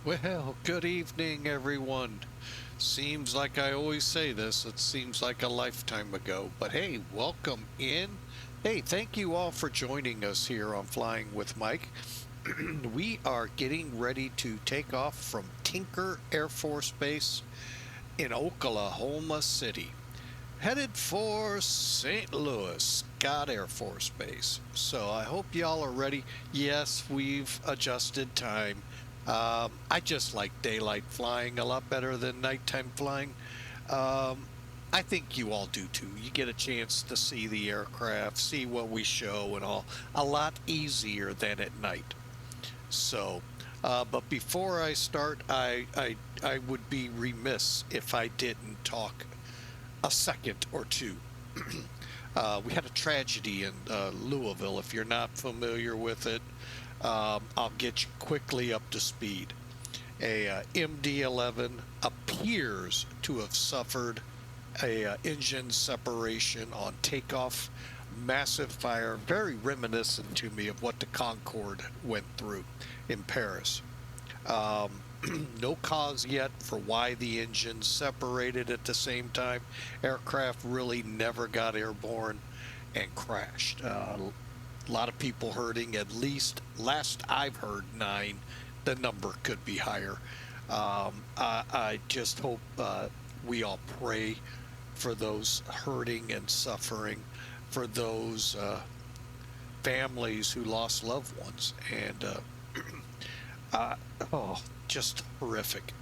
Well, good evening, everyone. Seems like I always say this, it seems like a lifetime ago, but hey, welcome in. Hey, thank you all for joining us here on Flying with Mike. We are getting ready to take off from Tinker Air Force Base in Oklahoma City, headed for St. Louis Scott Air Force Base. So I hope y'all are ready. Yes, we've adjusted time. I just like daylight flying a lot better than nighttime flying. Um, I think you all do too. You get a chance to see the aircraft, see what we show, and all a lot easier than at night. So, but before I start, I would be remiss if I didn't talk a second or two. We had a tragedy in Louisville. If you're not familiar with it, I'll get you quickly up to speed. A MD-11 appears to have suffered a engine separation on takeoff. Massive fire, very reminiscent to me of what the Concorde went through in Paris. Um, no cause yet for why the engines separated at the same time. Aircraft really never got airborne and crashed. A lot of people hurting, at least last I've heard 9. The number could be higher. I just hope we all pray for those hurting and suffering, for those families who lost loved ones. And oh, just horrific.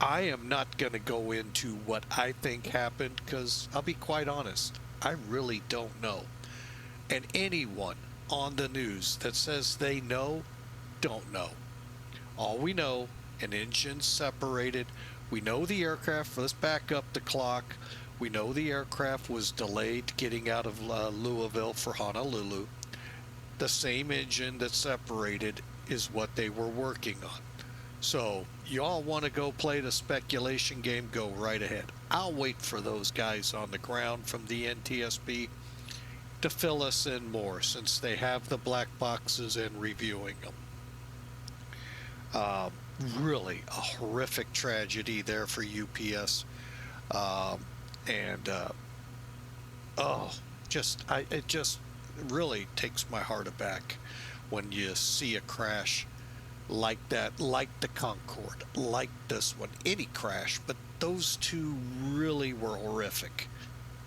I am not going to go into what I think happened because I'll be quite honest, I really don't know. And anyone on the news that says they know, don't know. All we know, an engine separated. We know the aircraft, let's back up the clock. We know the aircraft was delayed getting out of Louisville for Honolulu. The same engine that separated is what they were working on. So, y'all want to go play the speculation game, go right ahead. I'll wait for those guys on the ground from the NTSB to fill us in more, since they have the black boxes and reviewing them. Um, really a horrific tragedy there for UPS. And oh, it just really takes my heart aback when you see a crash like that, like the Concorde, like this one, any crash, but those two really were horrific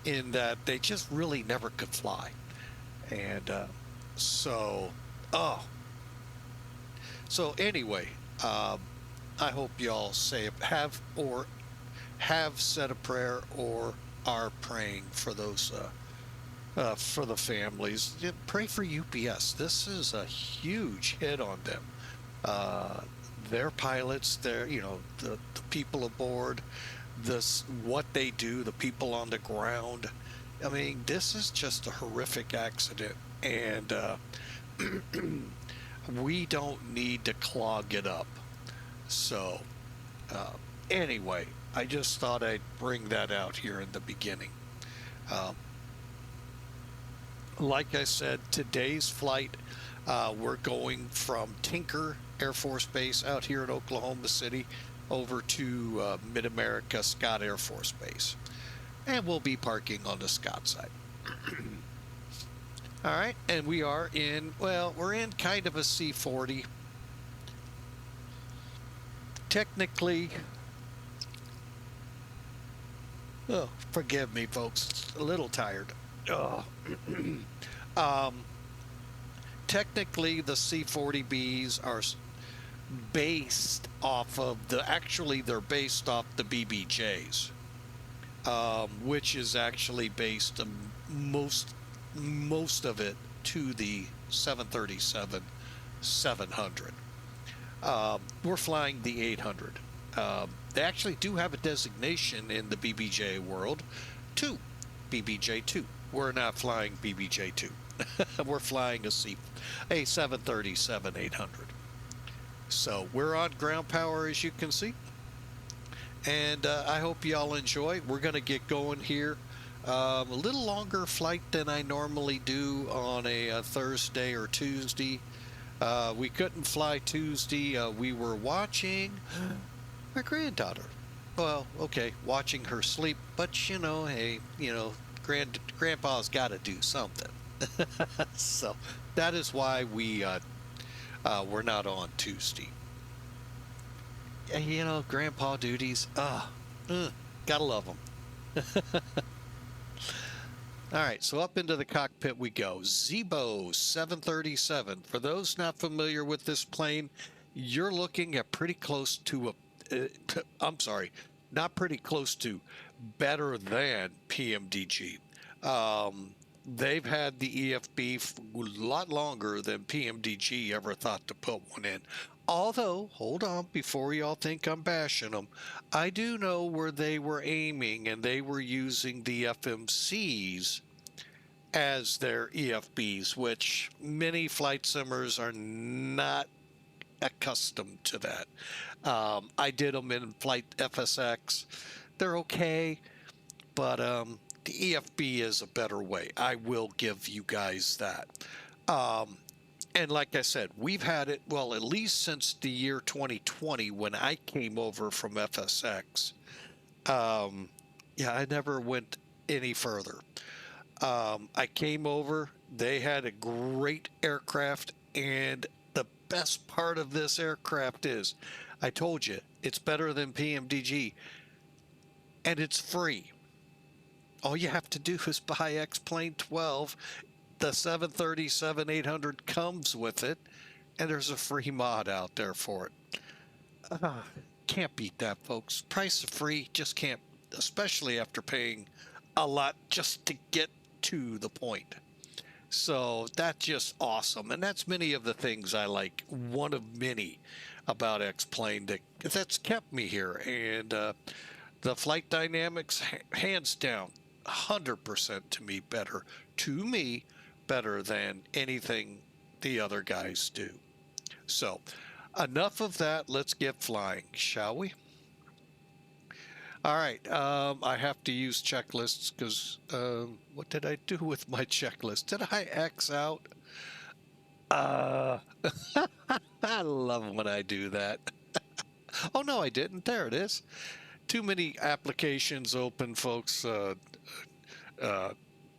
in that they just really never could fly. And so, oh, so anyway, I hope y'all have said a prayer or are praying for those for the families. Pray for UPS. This is a huge hit on them. Uh, their pilots, the people aboard, this what they do, the people on the ground. I mean, this is just a horrific accident, and we don't need to clog it up. So, uh, anyway, I just thought I'd bring that out here in the beginning. Um, like I said, today's flight, we're going from Tinker Air Force Base out here in Oklahoma City over to Mid-America Scott Air Force Base. And we'll be parking on the Scott side. All right, and we are in, well, we're in kind of a C-40. Technically, oh, forgive me, folks, a little tired. Oh. um, Technically, the C-40Bs are based off of actually they're based off the BBJs, which is actually based most of it to the 737-700. We're flying the 800. They actually do have a designation in the BBJ world, 2, BBJ2. We're not flying BBJ2. We're flying a 737-800. So we're on ground power, as you can see. And I hope y'all enjoy. We're going to get going here. A little longer flight than I normally do on a Thursday or Tuesday. We couldn't fly Tuesday. We were watching my granddaughter. Well, okay, watching her sleep, but hey, grandpa's got to do something. So that is why we're not on Tuesday. Grandpa duties. Gotta love them. All right, so up into the cockpit we go. Zibo 737. For those not familiar with this plane, you're looking at pretty close to I'm sorry, not pretty close to, better than PMDG. They've had the EFB a lot longer than PMDG ever thought to put one in. Although, hold on, before y'all think I'm bashing them, I do know where they were aiming, and they were using the FMCs as their EFBs, which many flight simmers are not accustomed to that. I did them in flight FSX. They're okay, but the EFB is a better way. I will give you guys that. And like I said, we've had it, well, at least since the year 2020 when I came over from FSX. Yeah, I never went any further. I came over, they had a great aircraft, and the best part of this aircraft is, I told you, it's better than PMDG, and it's free. All you have to do is buy X-Plane 12. The 737-800 comes with it, and there's a free mod out there for it. Can't beat that, folks. Price of free, just can't, especially after paying a lot just to get to the point. So that's just awesome, and that's many of the things I like. One of many about X-Plane that's kept me here, and the flight dynamics, hands down, 100% to me better than anything the other guys do. So enough of that. Let's get flying, shall we? All right, I have to use checklists because what did I do with my checklist? Did I X out? I love when I do that. Oh no, I didn't. There it is. Too many applications open, folks.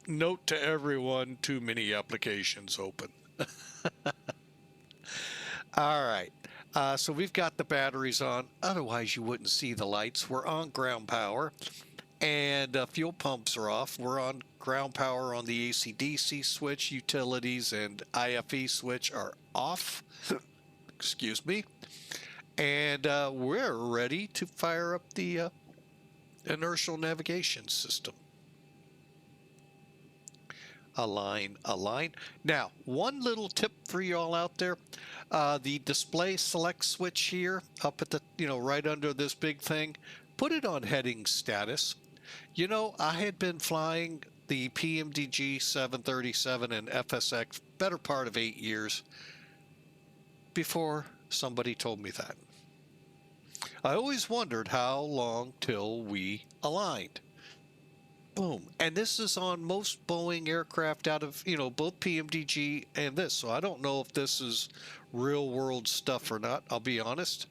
Note to everyone, too many applications open. All right. So we've got the batteries on. Otherwise, you wouldn't see the lights. We're on ground power, and fuel pumps are off. We're on ground power on the AC/DC switch. Utilities and IFE switch are off. Excuse me. And we're ready to fire up the inertial navigation system. Align. Now, one little tip for y'all out there. The display select switch here up at the, right under this big thing, put it on heading status. I had been flying the PMDG 737 and FSX better part of 8 years before somebody told me that. I always wondered how long till we aligned. Boom. And this is on most Boeing aircraft out of, both PMDG and this. So I don't know if this is real world stuff or not. I'll be honest.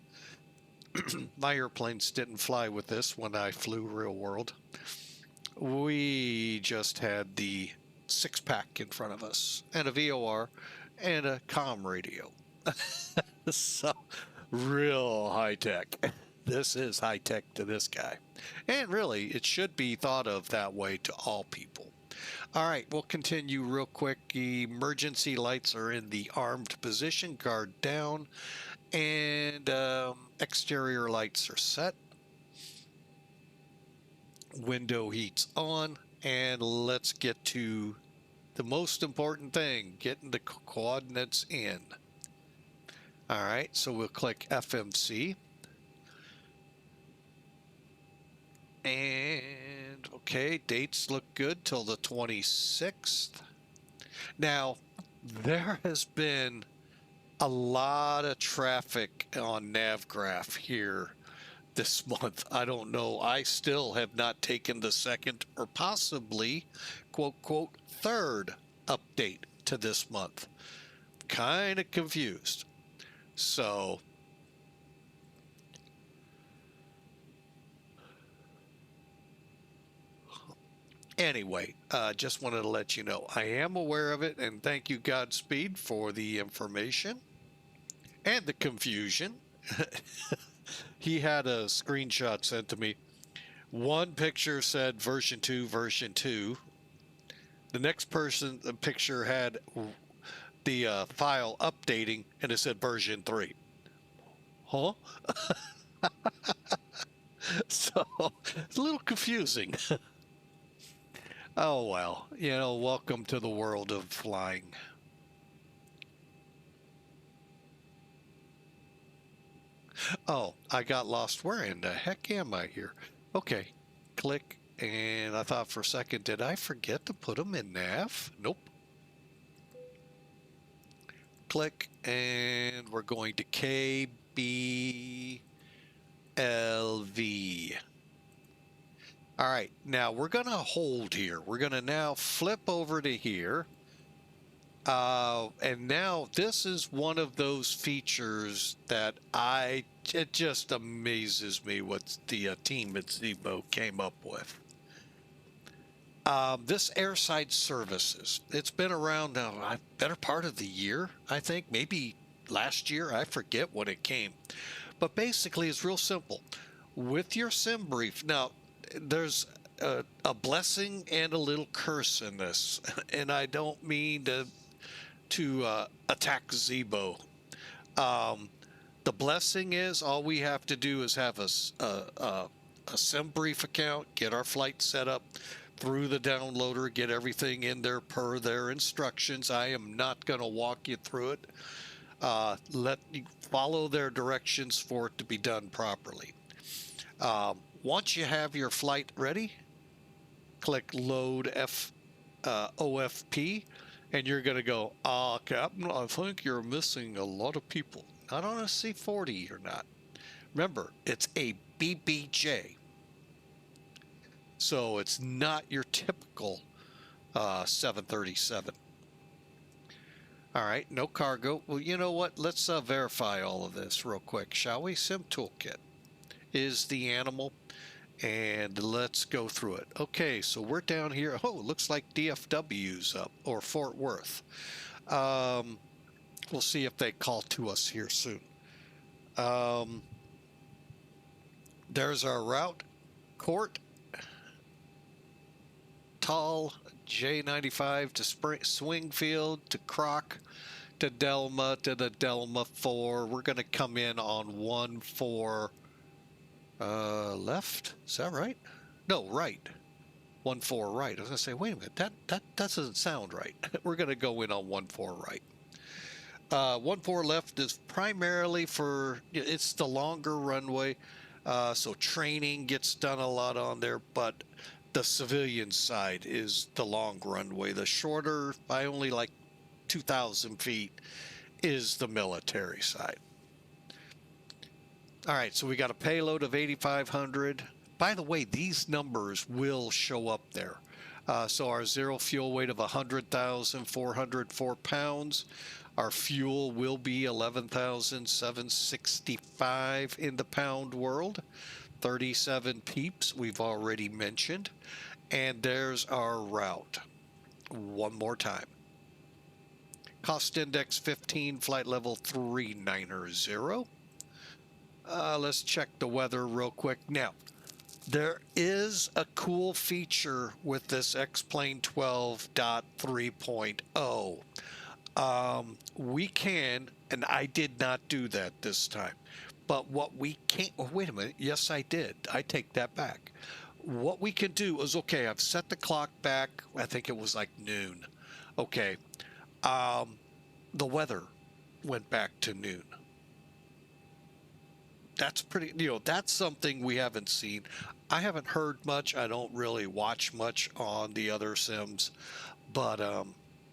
My airplanes didn't fly with this when I flew real world. We just had the 6-pack in front of us and a VOR and a comm radio. So real high tech. This is high tech to this guy. And really, it should be thought of that way to all people. All right, we'll continue real quick. Emergency lights are in the armed position, guard down, and exterior lights are set. Window heat's on, and let's get to the most important thing, getting the coordinates in. All right, so we'll click FMC. And okay, dates look good till the 26th. Now, there has been a lot of traffic on Navigraph here this month. I don't know. I still have not taken the second or possibly, quote, third update to this month. kind of confused. So anyway, just wanted to let you know I am aware of it, and thank you, Godspeed, for the information and the confusion. He had a screenshot sent to me. One picture said version 2, version 2. The next person, the picture had the file updating, and it said version 3. Huh? So it's a little confusing. Oh well, you know, welcome to the world of flying. Oh, I got lost. Where in the heck am I here? Okay, click, and I thought for a second, did I forget to put them in nav? Nope. Click, and we're going to KBLV. All right, now we're going to hold here. We're going to now flip over to here. And now this is one of those features that it just amazes me what the team at Zibo came up with. This airside services, it's been around now a better part of the year, I think, maybe last year, I forget when it came. But basically it's real simple. With your SimBrief, now there's a blessing and a little curse in this, and I don't mean to attack Zibo. The blessing is all we have to do is have a SimBrief account, get our flight set up through the downloader, get everything in there per their instructions. I am not going to walk you through it. Let you follow their directions for it to be done properly. Once you have your flight ready, click load OFP, and you're going to go, Captain, I think you're missing a lot of people. Not on a C-40, you're not. Remember, it's a BBJ. So it's not your typical 737. All right, no cargo. Well, you know what? Let's verify all of this real quick, shall we? Sim Toolkit is the animal, and let's go through it. Okay, so we're down here. Oh, it looks like DFW's up, or Fort Worth. We'll see if they call to us here soon. There's our route. Court, Tall, J95 to Swingfield to Croc to Delma to the Delma 4. We're going to come in on 14 left. Is that right? No, right. 14 right. I was going to say, wait a minute, that doesn't sound right. We're going to go in on 14 right. 14 left is primarily for, it's the longer runway, so training gets done a lot on there, but the civilian side is the long runway. The shorter, by only like 2,000 feet, is the military side. All right, so we got a payload of 8,500. By the way, these numbers will show up there. So our zero fuel weight of 100,404 pounds. Our fuel will be 11,765 in the pound world. 37 peeps we've already mentioned. And there's our route. One more time. Cost index 15, flight level 390. Let's check the weather real quick. Now, there is a cool feature with this X-Plane 12.3.0. We can, and I did not do that this time, but what we can't, oh, wait a minute, yes I did, I take that back. What we can do is, okay, I've set the clock back, I think it was like noon. Okay, the weather went back to noon. That's pretty, that's something we haven't seen. I haven't heard much, I don't really watch much on the other sims, but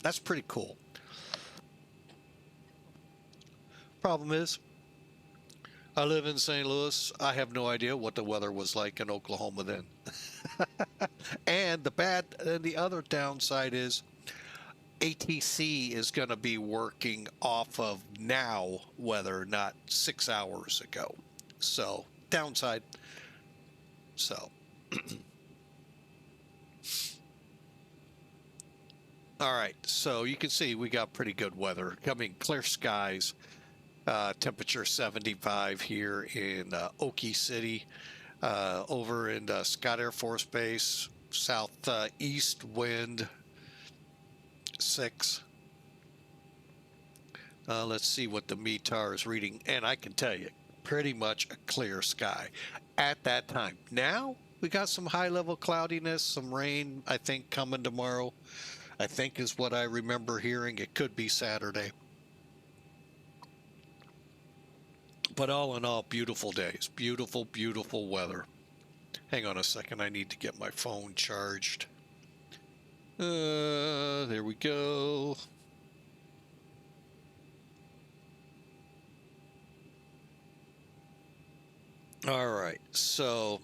that's pretty cool. Problem is, I live in St. Louis. I have no idea what the weather was like in Oklahoma then. And the other downside is, ATC is going to be working off of now weather, not 6 hours ago. So, downside. So, all right. So you can see we got pretty good weather. Coming clear skies. Temperature 75 here in Okie City. Over in Scott Air Force Base, southeast wind 6. Let's see what the METAR is reading, and I can tell you, pretty much a clear sky at that time. Now we got some high-level cloudiness, some rain, I think, coming tomorrow. I think is what I remember hearing. It could be Saturday. But all in all, beautiful days. Beautiful, beautiful weather. Hang on a second. I need to get my phone charged. There we go. All right. So,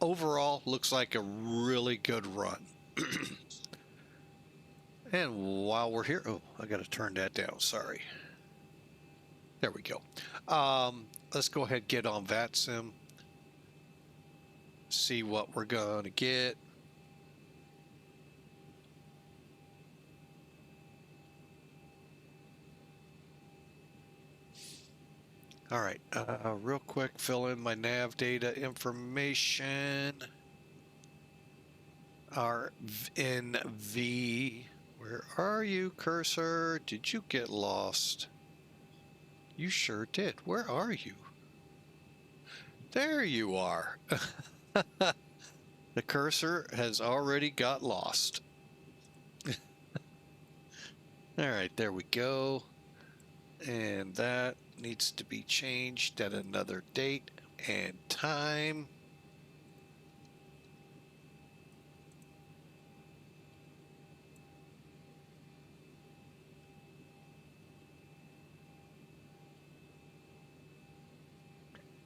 overall, looks like a really good run. And while we're here... Oh, I got to turn that down. Sorry. There we go. Let's go ahead and get on VATSIM. See what we're going to get. All right. Real quick, fill in my nav data information. RNV. Where are you, cursor? Did you get lost? You sure did. Where are you? There you are. The cursor has already got lost. All right, there we go. And that needs to be changed at another date and time.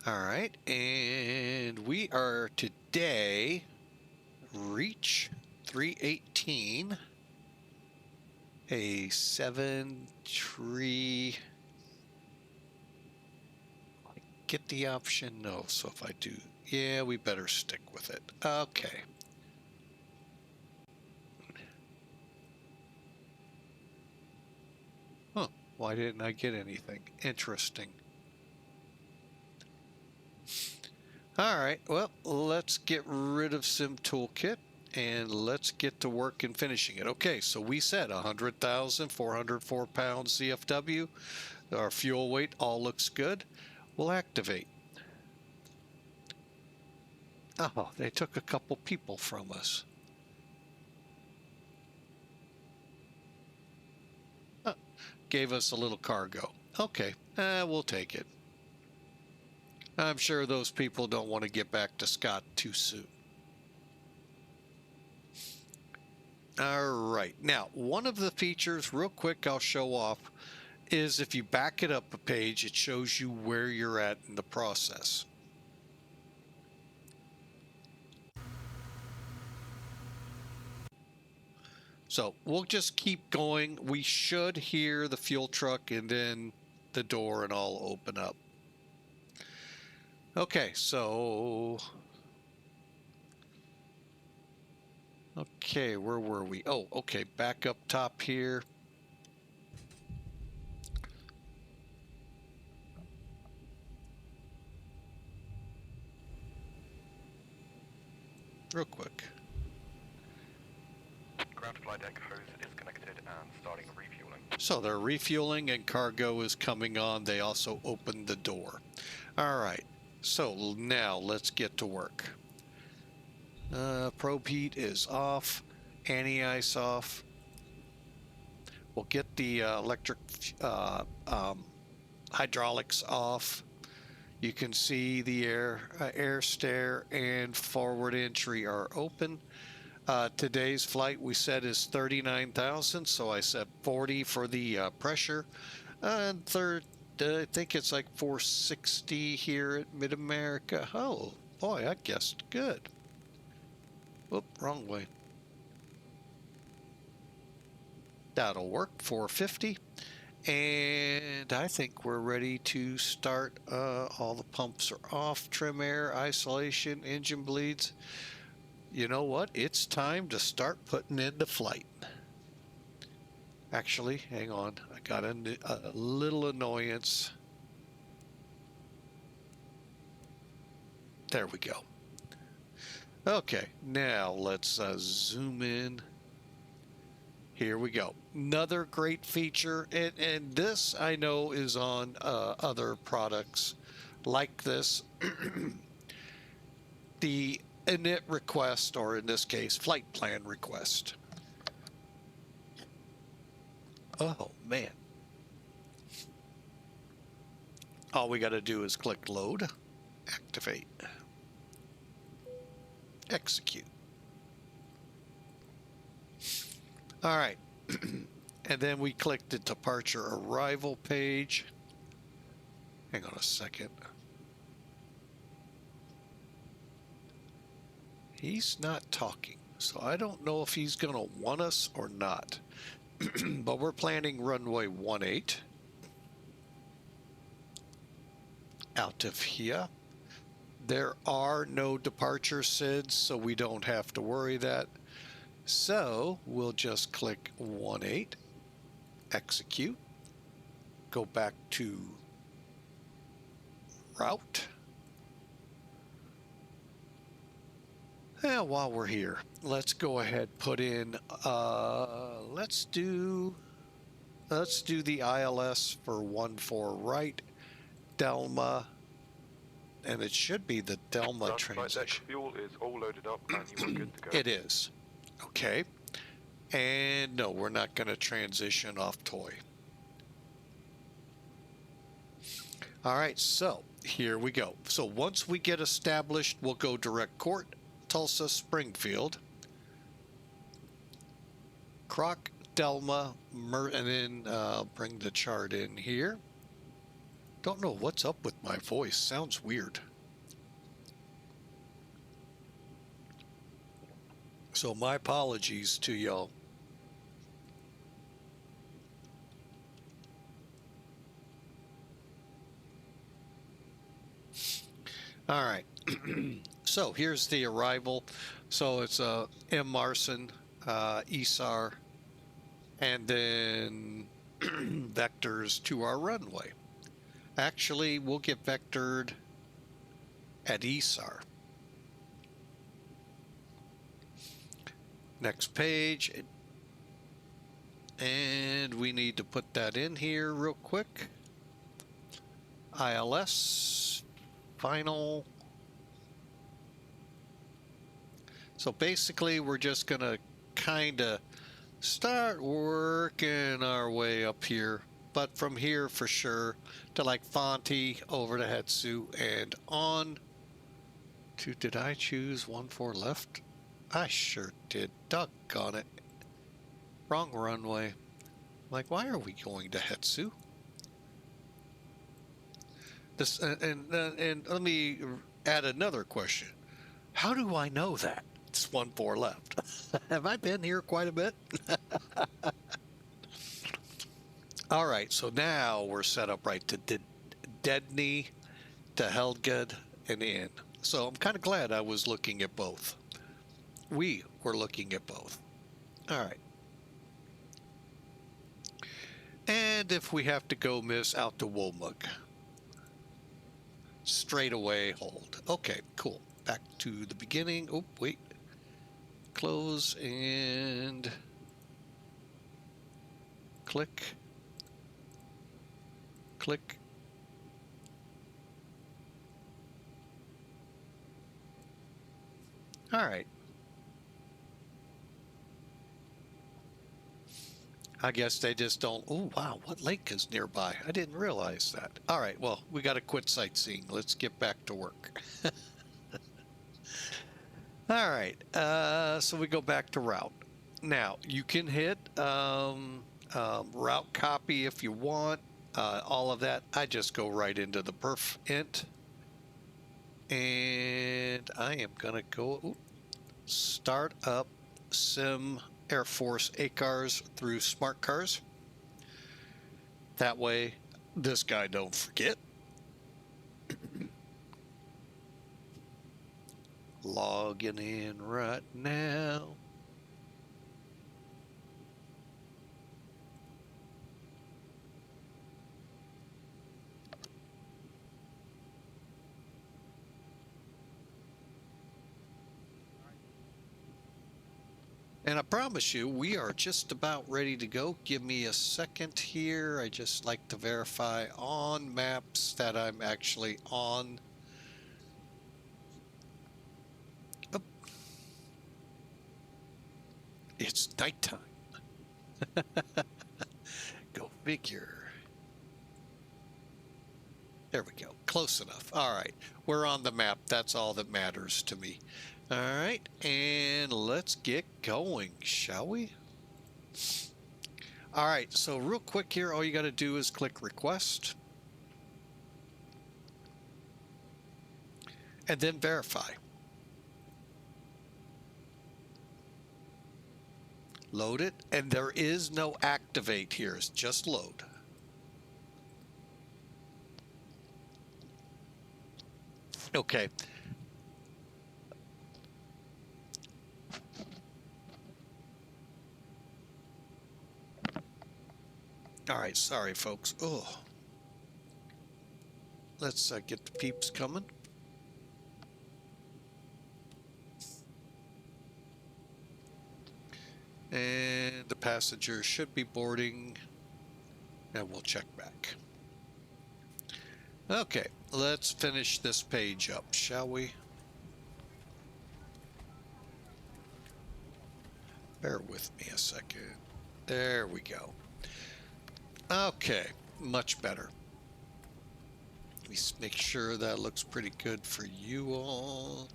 All right, and we are today reach 318, a 7-tree. Get the option? No. So if I do, yeah, we better stick with it. Okay. Huh. Why didn't I get anything? Interesting. All right, well, let's get rid of Sim Toolkit and let's get to work and finishing it. Okay, so we said 100,404 pounds CFW. Our fuel weight all looks good. We'll activate. Oh, they took a couple people from us. Gave us a little cargo. Okay, we'll take it. I'm sure those people don't want to get back to Scott too soon. All right. Now, one of the features, real quick, I'll show off, is if you back it up a page, it shows you where you're at in the process. So we'll just keep going. We should hear the fuel truck and then the door and all open up. Okay, so, okay, where were we? Oh, okay, back up top here. Real quick. Ground flight deck hose is connected and starting refueling. So they're refueling and cargo is coming on. They also opened the door. All right. So now let's get to work. Probe heat is off. Anti-ice off. We'll get the electric hydraulics off. You can see the air stair and forward entry are open. Today's flight we said is 39,000, so I said 40 for the pressure. And third, I think it's like 460 here at Mid-America. Oh, boy, I guessed good. Whoop, wrong way. That'll work. 450. And I think we're ready to start. All the pumps are off. Trim air, isolation, engine bleeds. You know what? It's time to start putting into flight. Actually, hang on. I got a little annoyance. There we go. Okay, now let's zoom in. Here we go. Another great feature, and this I know is on other products like this. The init request, or in this case, flight plan request. Oh, man. All we got to do is click load, activate, execute. All right. And then we click the departure arrival page. Hang on a second. He's not talking, so I don't know if he's going to want us or not. But we're planning runway 18 out of here. There are no departure SIDs, so we don't have to worry that. So we'll just click 18, execute, go back to route. And while we're here, let's go ahead, put in, let's do the ILS for 14 right, Delma, and it should be the Delma transition. Fuel is all loaded up and you are good to go. It is. Okay. And no, we're not going to transition off toy. All right, so here we go. So once we get established, we'll go direct court, Tulsa, Springfield, Croc, Delma, and then bring the chart in here. Don't know what's up with my voice. Sounds weird. So my apologies to y'all. All right. So here's the arrival. So it's M. Marson, ESAR, and then vectors to our runway. Actually, we'll get vectored at ESAR. Next page. And we need to put that in here real quick. ILS, final. So basically, we're just going to kind of start working our way up here. But from here, for sure, to like Fonte, over to Hetsu, and on to, did I choose 14 left? I sure did. Doggone it. Wrong runway. Like, why are we going to Hetsu? This, and let me add another question. How do I know that? It's 14 left. Have I been here quite a bit? All right, so now we're set up right to Dedney, to Helged, and in. So I'm kind of glad I was looking at both. We were looking at both. All right. And if we have to go miss, out to Womuk. Straight away hold. Okay, cool. Back to the beginning. Oh, wait. Close and click. Click. All right. I guess they just don't. Oh, wow. What lake is nearby? I didn't realize that. All right. Well, we got to quit sightseeing. Let's get back to work. All right. So we go back to route. Now, you can hit route copy if you want. All of that. I just go right into the perf int. And I am going to go start up SimBrief. Air Force ACARs through smart cars. That way, this guy don't forget. Logging in right now. And I promise you, we are just about ready to go. Give me a second here. I just like to verify on maps that I'm actually on. Oh. It's nighttime. Go figure. There we go. Close enough. All right. We're on the map. That's all that matters to me. All right, and let's get going, shall we? All right, so real quick here, all you got to do is click request and then verify. Load it, and there is no activate here, it's just load. Okay. All right, sorry, folks. Oh, let's get the peeps coming. And the passenger should be boarding, and we'll check back. Okay, let's finish this page up, shall we? Bear with me a second. There we go. Okay, much better. Let me make sure that looks pretty good for you all.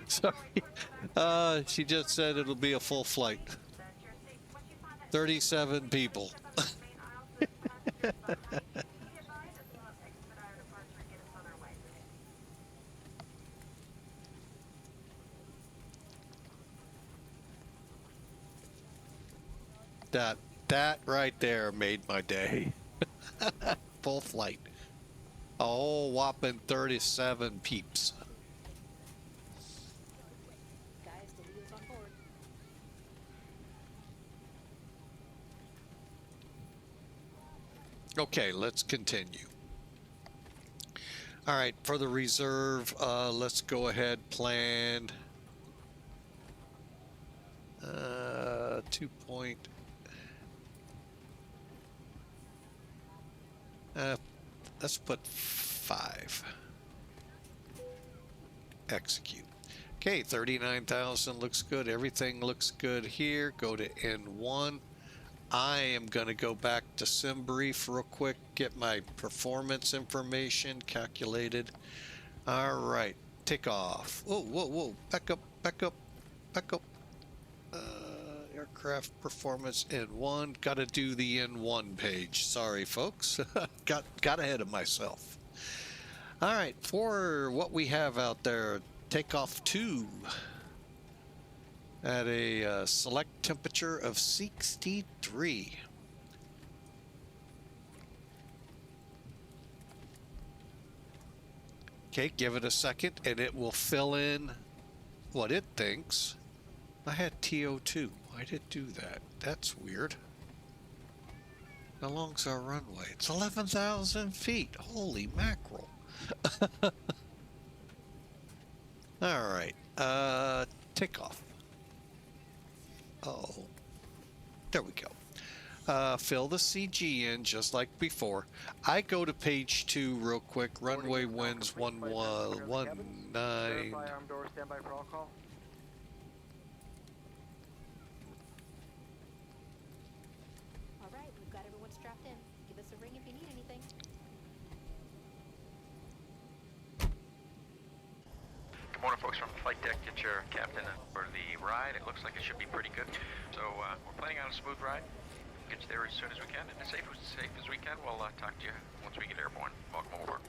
Sorry. She just said it'll be a full flight. 37 people. That right there made my day. Full flight. A whole whopping 37 peeps. Guys, the wheel's on board. Okay, let's continue. All right, for the reserve, let's go ahead, plan 2 point. Let's put 5. Execute. Okay, 39,000 looks good. Everything looks good here. Go to N1. I am going to go back to SimBrief real quick, get my performance information calculated. All right, take off. Whoa, whoa, whoa. Back up, back up, back up. Aircraft performance N1. Got to do the N1 page. Sorry, folks. got ahead of myself. All right, for what we have out there, takeoff 2 at a select temperature of 63. Okay, give it a second and it will fill in what it thinks. I had TO2. Why did it do that? That's weird. How long's our runway? It's 11,000 feet. Holy mackerel. All right. Takeoff. Oh. There we go. Fill the CG in just like before. I go to page 2 real quick. Runway winds 19. Arm door, standby for all call. All right, we've got everyone strapped in. Give us a ring if you need anything. Good morning, folks from flight deck. Get your captain for the ride. It looks like it should be pretty good. So we're planning on a smooth ride. get you there as soon as we can and as safe as we can. We'll talk to you once we get airborne. Welcome over.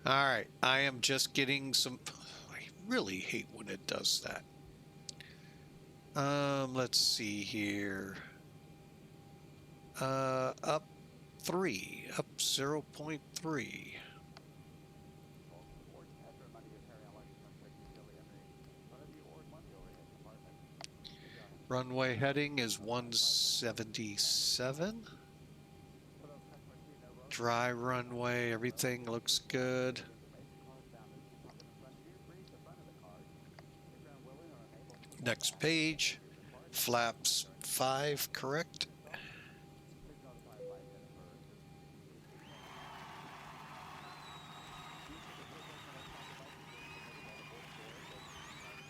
All right, I am just getting some. I really hate when it does that. Let's see here. Up 3, up 0.3. Runway heading is 177. Dry runway, everything looks good. Next page, flaps 5, correct?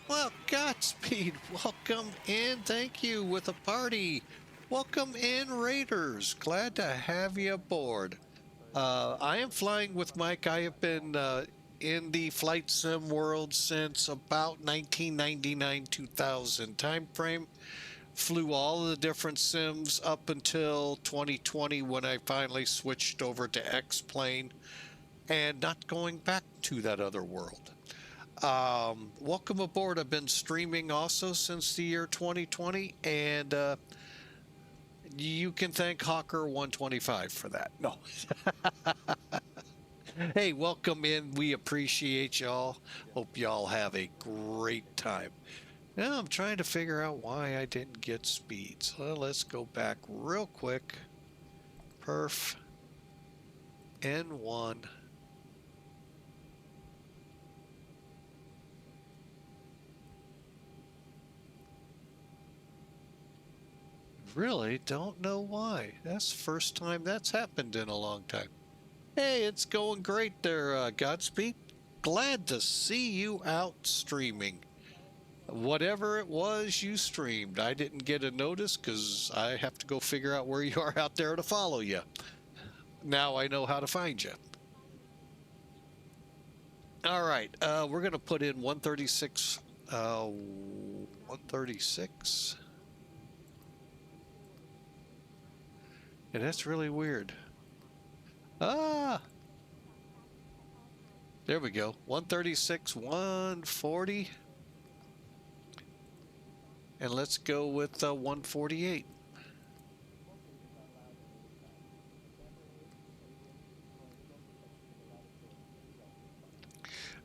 Well, Godspeed, welcome in, thank you, with a party. Welcome in, Raiders, glad to have you aboard. I am flying with Mike. I have been in the flight sim world since about 1999-2000 time frame. Flew all of the different sims up until 2020 when I finally switched over to X-Plane and not going back to that other world. Welcome aboard. I've been streaming also since the year 2020, and you can thank Hawker 125 for that. No. Hey, welcome in. We appreciate y'all. Hope y'all have a great time. Now I'm trying to figure out why I didn't get speeds. Well, let's go back real quick. Perf N1. Really don't know why. That's the first time that's happened in a long time. Hey, it's going great there, Godspeed. Glad to see you out streaming. Whatever it was you streamed, I didn't get a notice because I have to go figure out where you are out there to follow you. Now I know how to find you. All right, we're going to put in 136. 136. And that's really weird. Ah! There we go. 136, 140. And let's go with 148.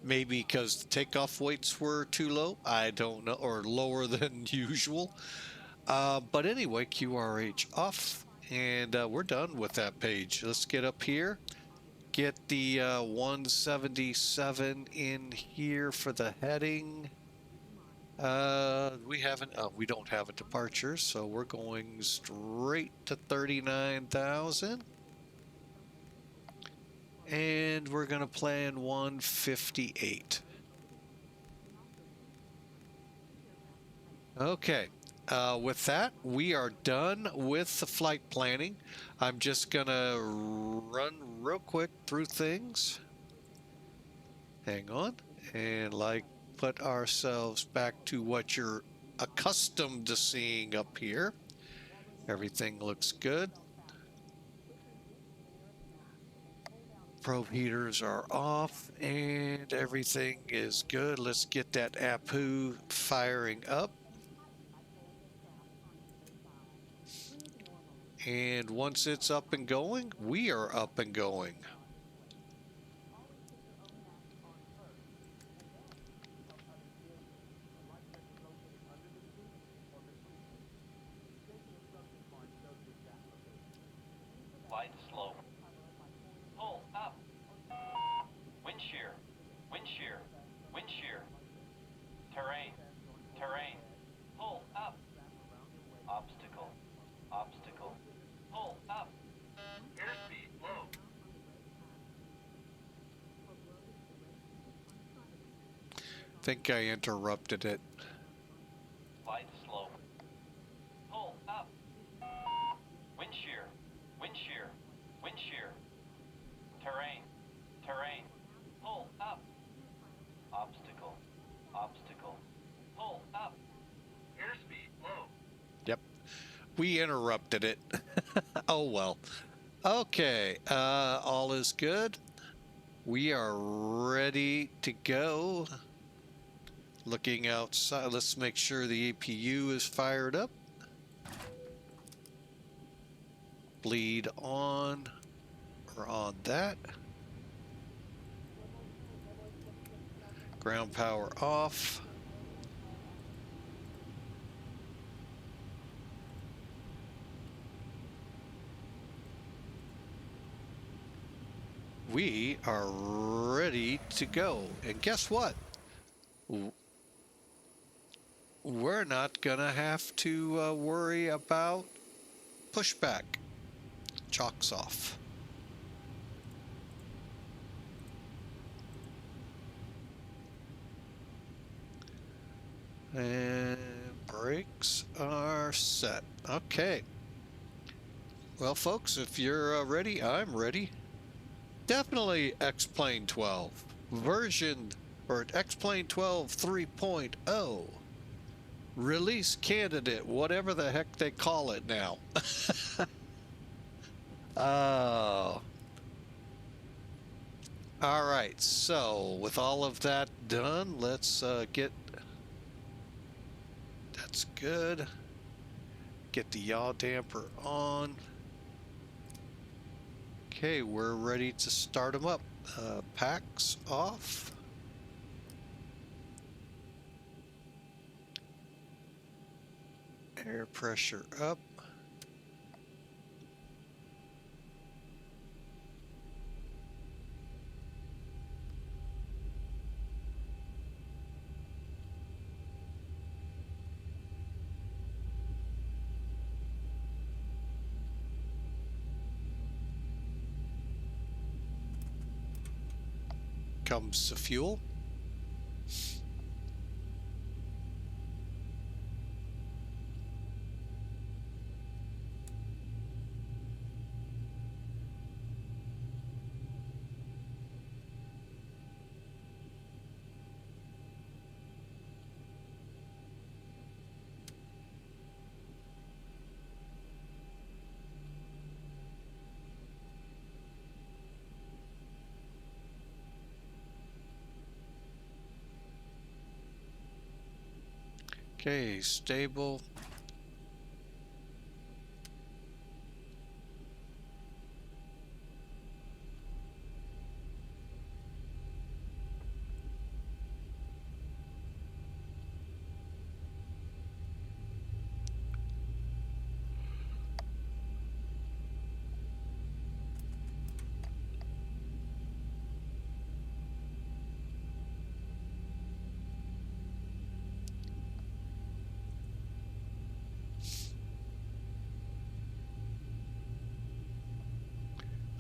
Maybe because the takeoff weights were too low. I don't know, or lower than usual. But anyway, QRH off. And we're done with that page. Let's get up here. Get the 177 in here for the heading. We don't have a departure, so we're going straight to 39,000. And we're going to plan 158. Okay. With that, we are done with the flight planning. I'm just gonna run real quick through things. Hang on, and put ourselves back to what you're accustomed to seeing up here. Everything looks good. Probe heaters are off and everything is good. Let's get that APU firing up. And once it's up and going, we are up and going. Glide slow. Pull up. Wind shear. Wind shear. Wind shear. Terrain. Terrain. Pull up. Obstacle. Obstacle. Pull up. Airspeed low. Think I interrupted it. Glide slow. Pull up. Wind shear. Wind shear. Wind shear. Terrain. Terrain. Pull up. Obstacle. Obstacle. Pull up. We interrupted it. Oh well. Okay, all is good. We are ready to go. Looking outside, let's make sure the APU is fired up. Bleed on, or on that. Ground power off. We are ready to go. And guess what? We're not gonna have to worry about pushback. Chalks off. And brakes are set. Okay. Well, folks, if you're ready, I'm ready. Definitely X-Plane 12 version, or X-Plane 12 3.0 release candidate, whatever the heck they call it now. Oh. All right, so with all of that done, let's get, that's good. Get the yaw damper on. Okay, we're ready to start them up. Packs off. Air pressure up. Comes the fuel. Okay, stable.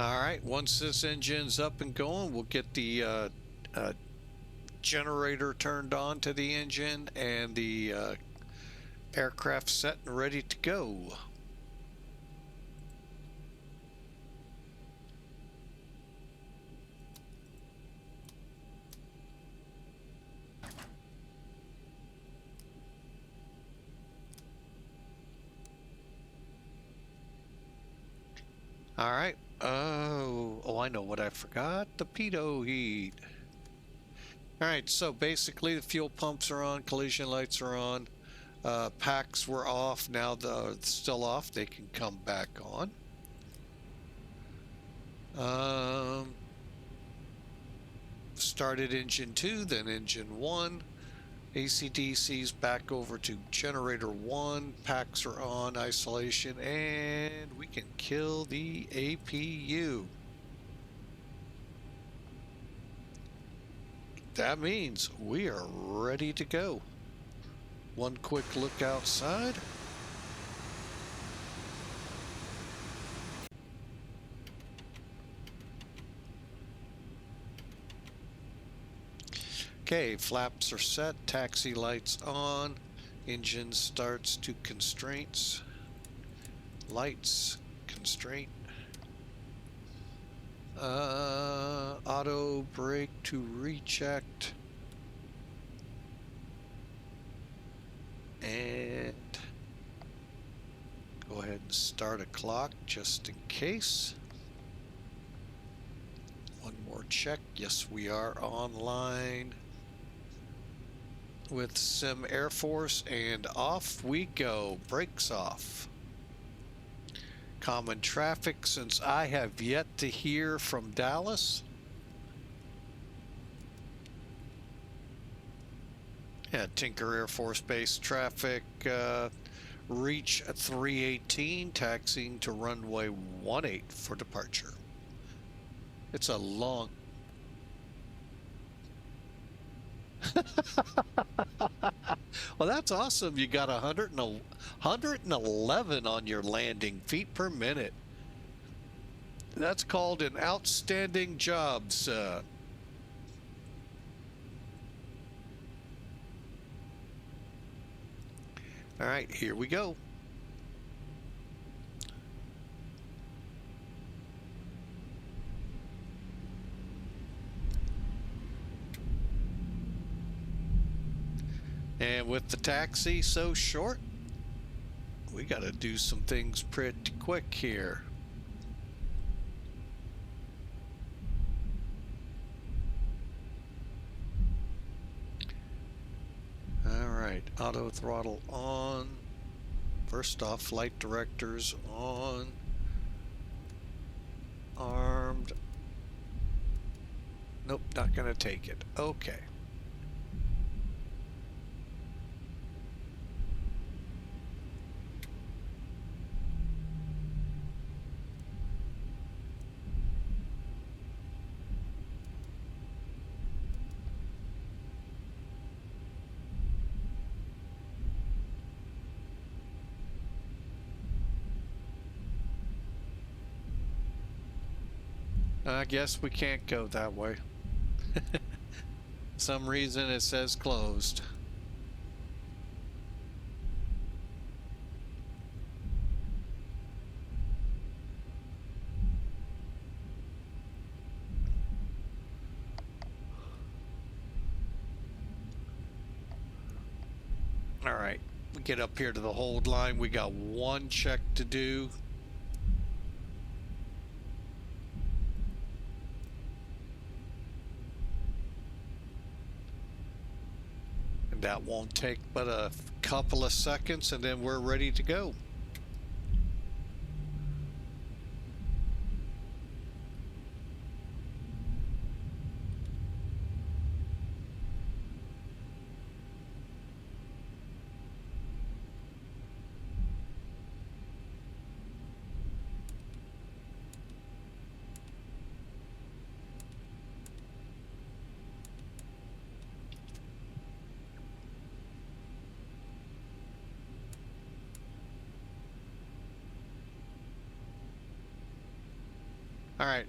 All right, once this engine's up and going, we'll get the generator turned on to the engine and the aircraft set and ready to go. All right. Oh, I know what I forgot. The pitot heat. All right, so basically the fuel pumps are on, collision lights are on, packs were off. Now they're still off. They can come back on. Started engine 2, then engine 1. AC/DC's back over to generator 1. Packs are on, isolation, and we can kill the APU. That means we are ready to go. One quick look outside. Okay, flaps are set, taxi lights on, engine starts to constraints, lights, constraint, auto brake to rechecked, and go start a clock just in case. One more check. Yes, we are online with Sim Air Force, and off we go. Brakes off. Common traffic, since I have yet to hear from Dallas. Yeah, Tinker Air Force Base traffic, reach 318, taxiing to runway 18 for departure. It's a long... Well, that's awesome. You got 111 on your landing feet per minute. That's called an outstanding job, sir. All right, here we go. And with the taxi so short, we got to do some things pretty quick here. All right, auto throttle on. First off, flight directors on. Armed. Nope, not gonna take it. Okay. I guess we can't go that way. Some reason it says closed. All right, we get up here to the hold line. We got one check to do. That won't take but a couple of seconds, and then we're ready to go. All right.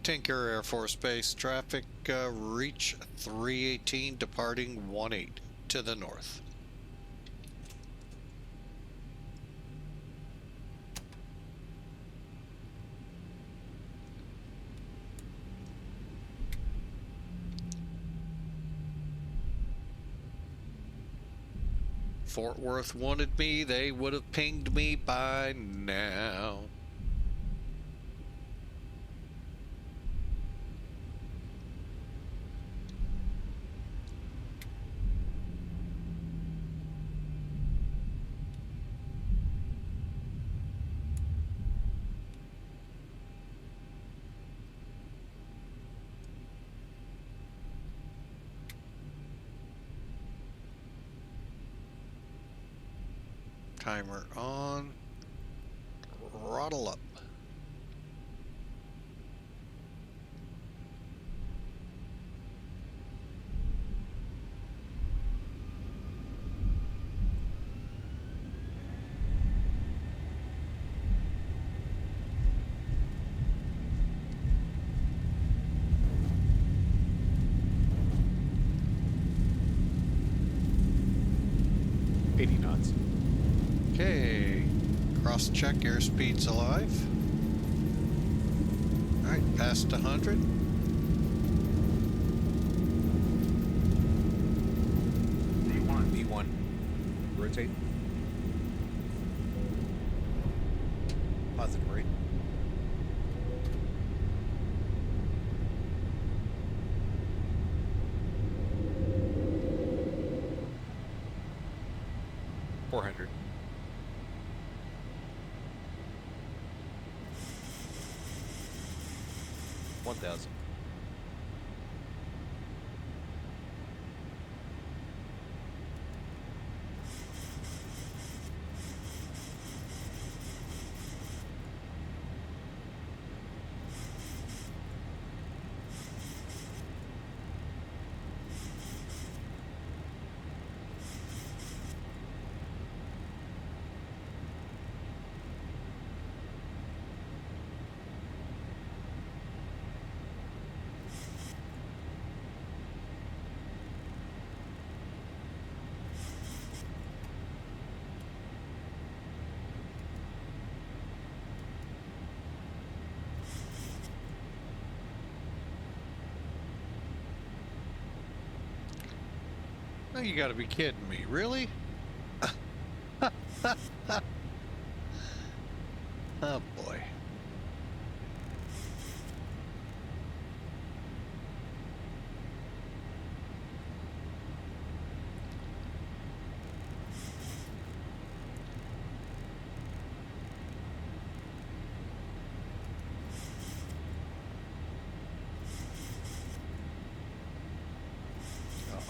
Tinker Air Force Base traffic, reach 318, departing 18 to the north. Fort Worth wanted me, they would have pinged me by now. Timer on. Throttle up. Okay, cross-check airspeed's alive. All right, past 100. V1. Rotate. Positive rate. $400. 1,000. Oh, you gotta be kidding me. Really? Oh boy.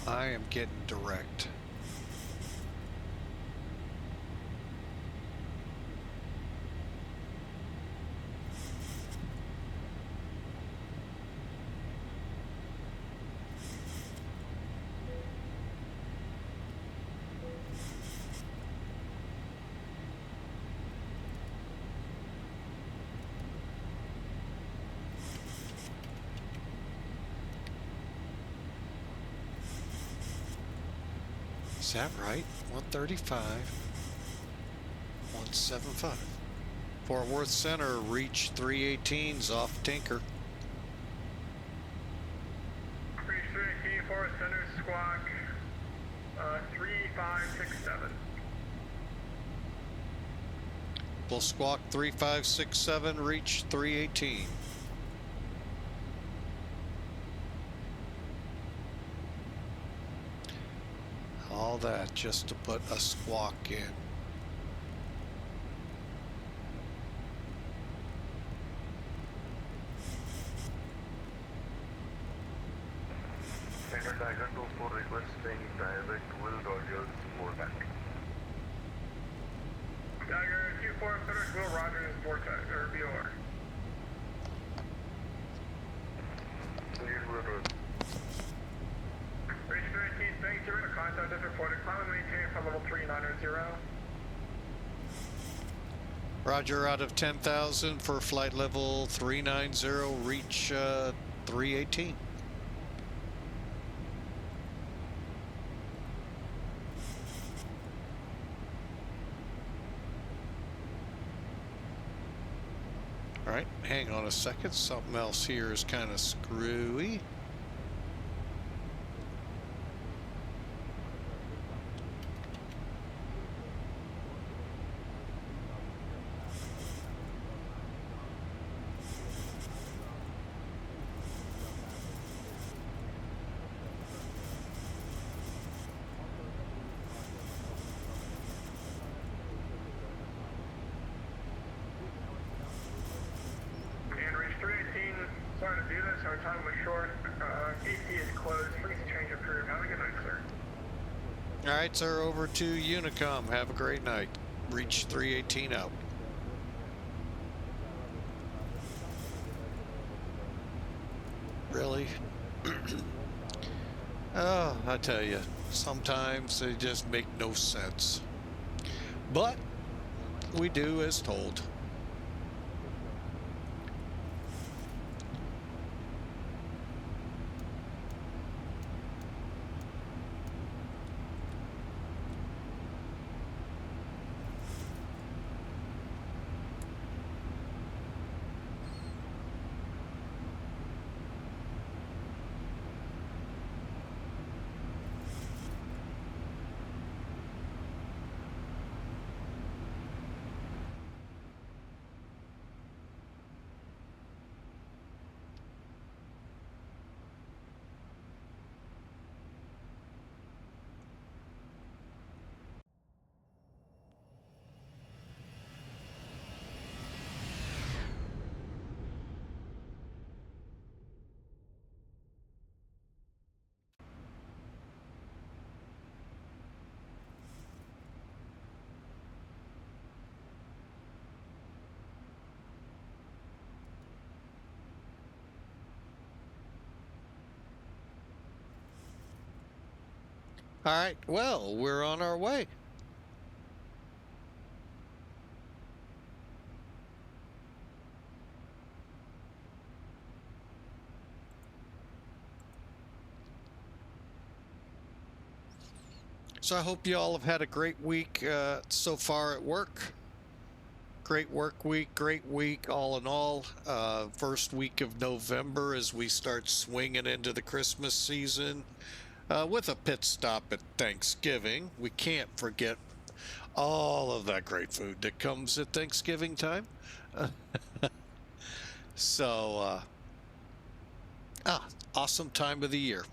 I am getting direct. Is that right? 135, 175. Fort Worth Center, reach 318s off Tinker. Reach 318, Fort Worth Center, squawk 3567. We'll squawk 3567, reach 318. All that just to put a squawk in. Center Tiger 24 requesting direct Will Rogers Vortex. Tiger 24 Center Will Rogers Vortex or VOR. Reach 13, thanks. You're in a contact as reported. Climb and maintain from level 3900. Roger, out of 10,000 for flight level 390, reach 318. All right, hang on a second. Something else here is kind of screwy. And reach 318. Sorry to do this. Our time was short. AC is closed. Frequency change approved. Have a good night, sir. All right, sir, over to Unicom. Have a great night. reach 318 out. Really? Oh, I tell you, sometimes they just make no sense. But we do as told. All right, well, we're on our way. So I hope you all have had a great week so far at work. Great work week, great week all in all. First week of November as we start swinging into the Christmas season. With a pit stop at Thanksgiving. We can't forget all of that great food that comes at Thanksgiving time. So, awesome time of the year.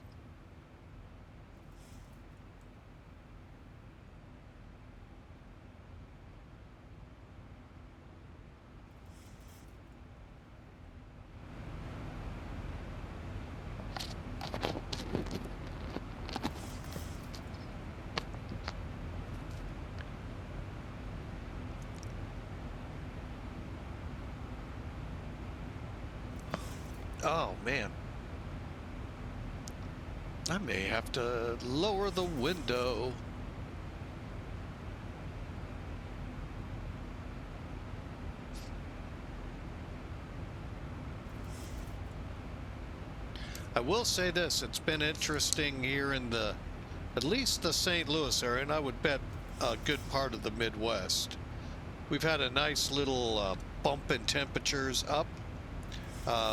Oh, man. I may have to lower the window. I will say this, it's been interesting here in at least the St. Louis area, and I would bet a good part of the Midwest. We've had a nice little bump in temperatures up.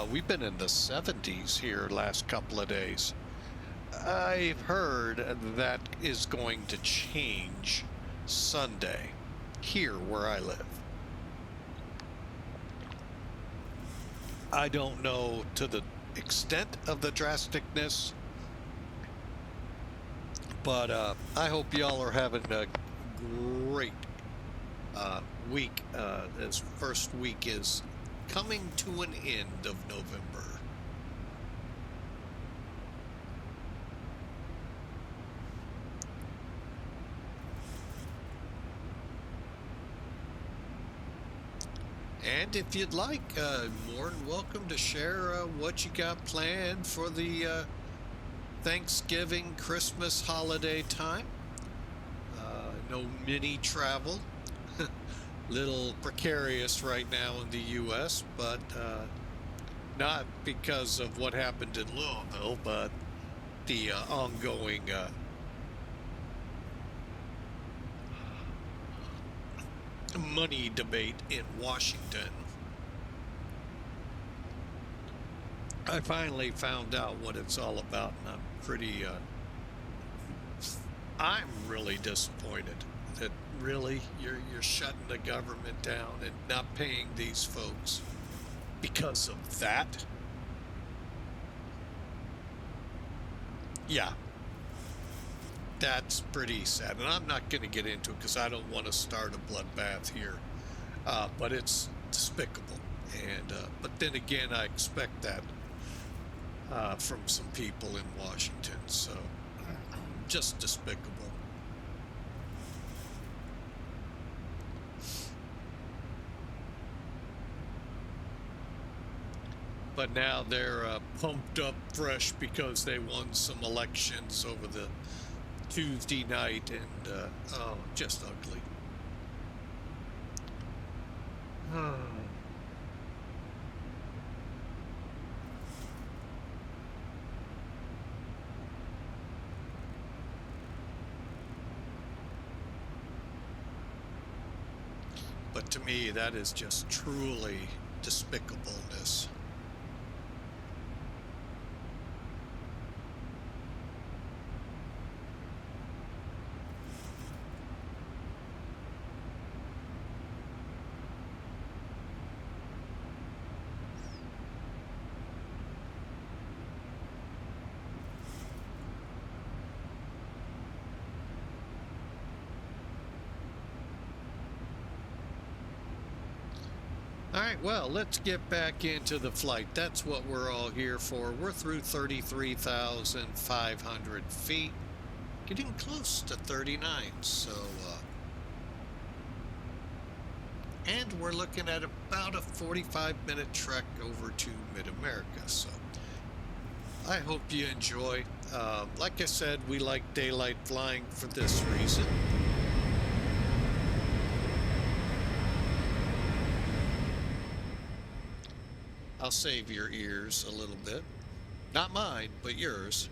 We've been in the 70s here last couple of days. I've heard that is going to change Sunday here where I live. I don't know to the extent of the drasticness, but I hope y'all are having a great week. This first week is coming to an end of November. And if you'd like, more than welcome to share what you got planned for the Thanksgiving, Christmas holiday time. No mini travel. Little precarious right now in the U.S., but not because of what happened in Louisville, but the ongoing money debate in Washington. I finally found out what it's all about, and I'm really disappointed that really you're shutting the government down and not paying these folks because of that. Yeah, that's pretty sad, and I'm not going to get into it because I don't want to start a bloodbath here, but it's despicable. And but then again, I expect that from some people in Washington, so just despicable. but now they're pumped up fresh because they won some elections over the Tuesday night, and oh, just ugly. But to me, that is just truly despicableness. All right, well, let's get back into the flight. That's what we're all here for. We're through 33,500 feet, getting close to 39. So, and we're looking at about a 45-minute trek over to Mid-America. So, I hope you enjoy. Like I said, we like daylight flying for this reason. I'll save your ears a little bit. Not mine, but yours.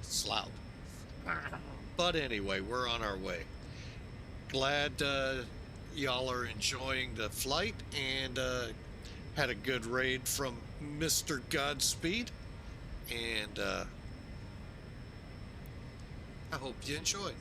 It's loud. But anyway, we're on our way. Glad y'all are enjoying the flight and had a good raid from Mr. Godspeed. And I hope you enjoyed.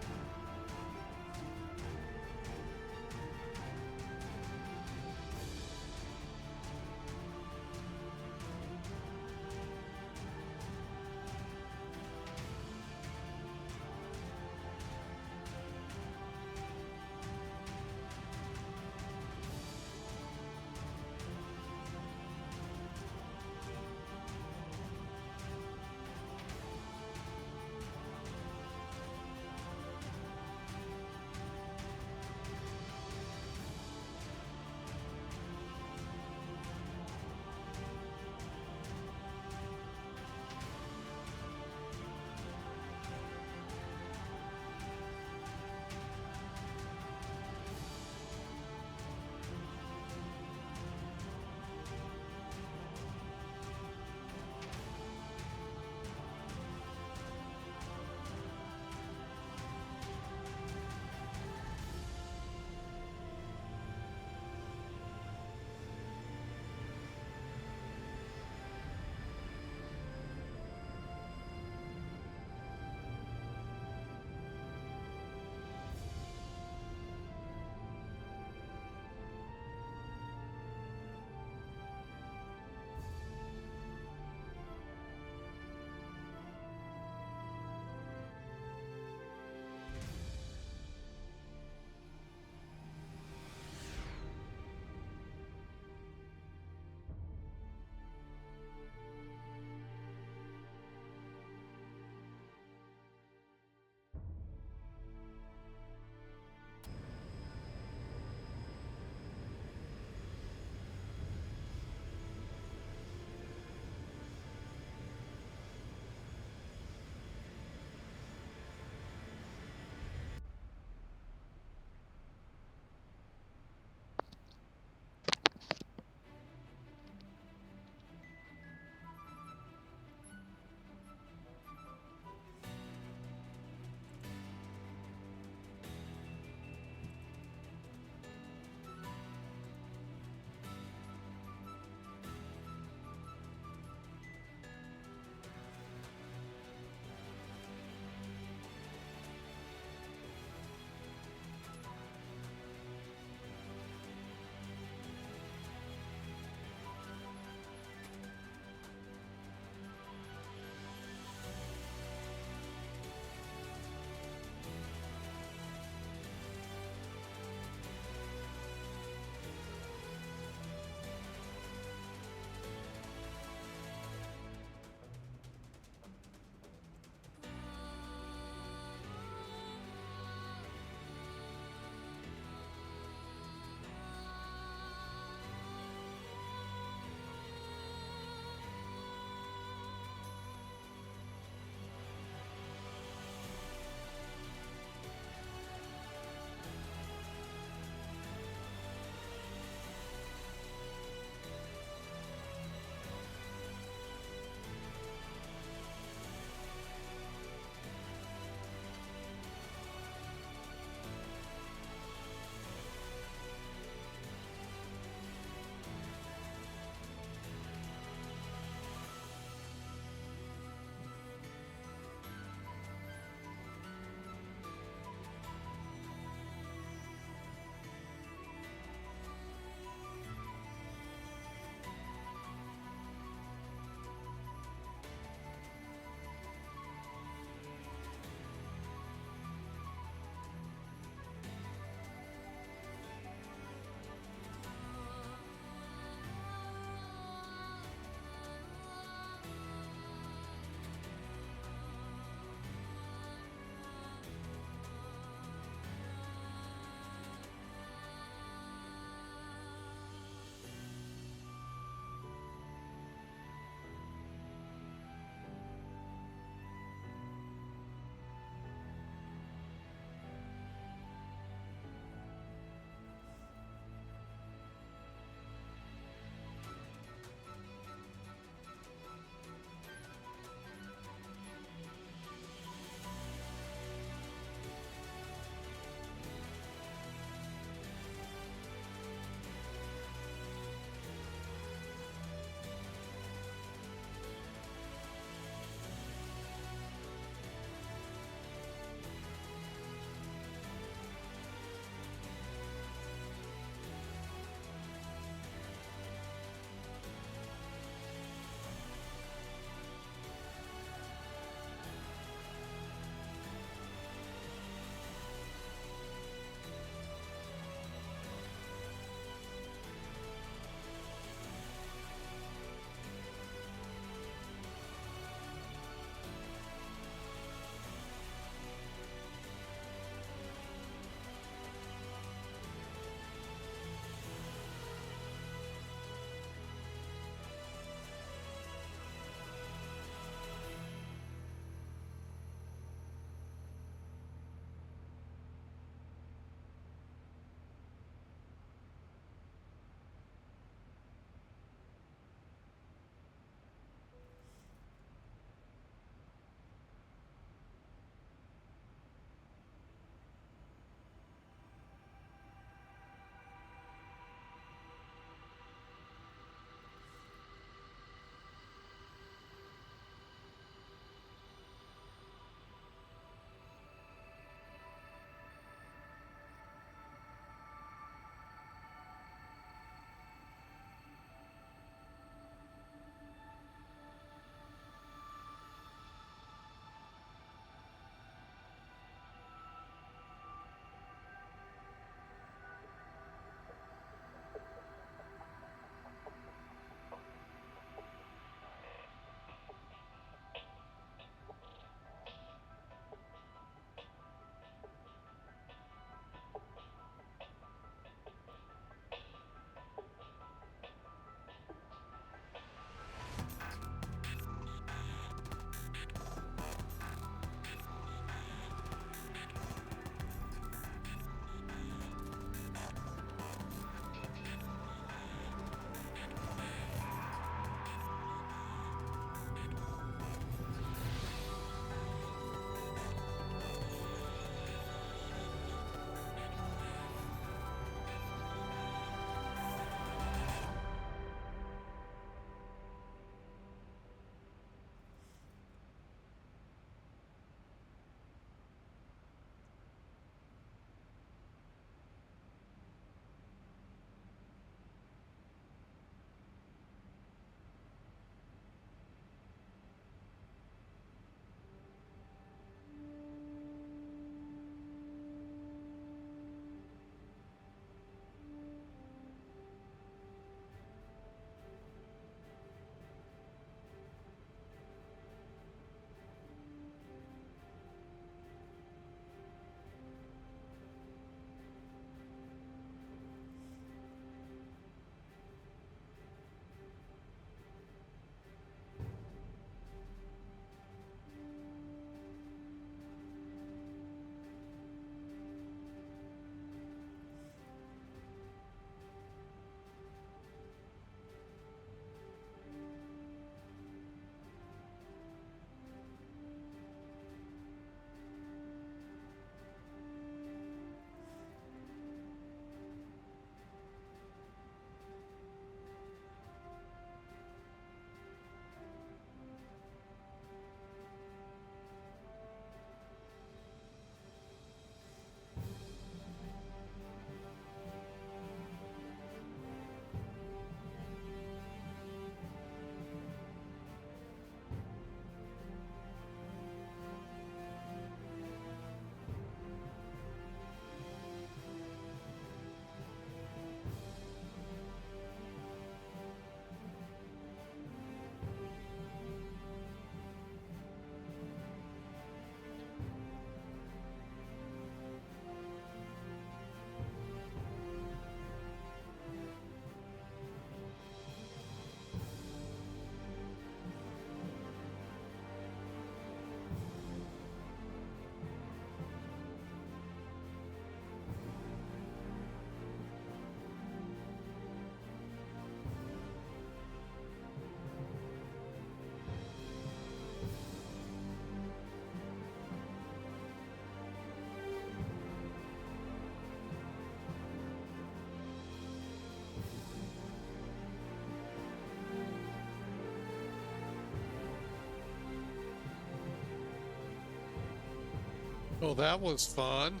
Oh, that was fun.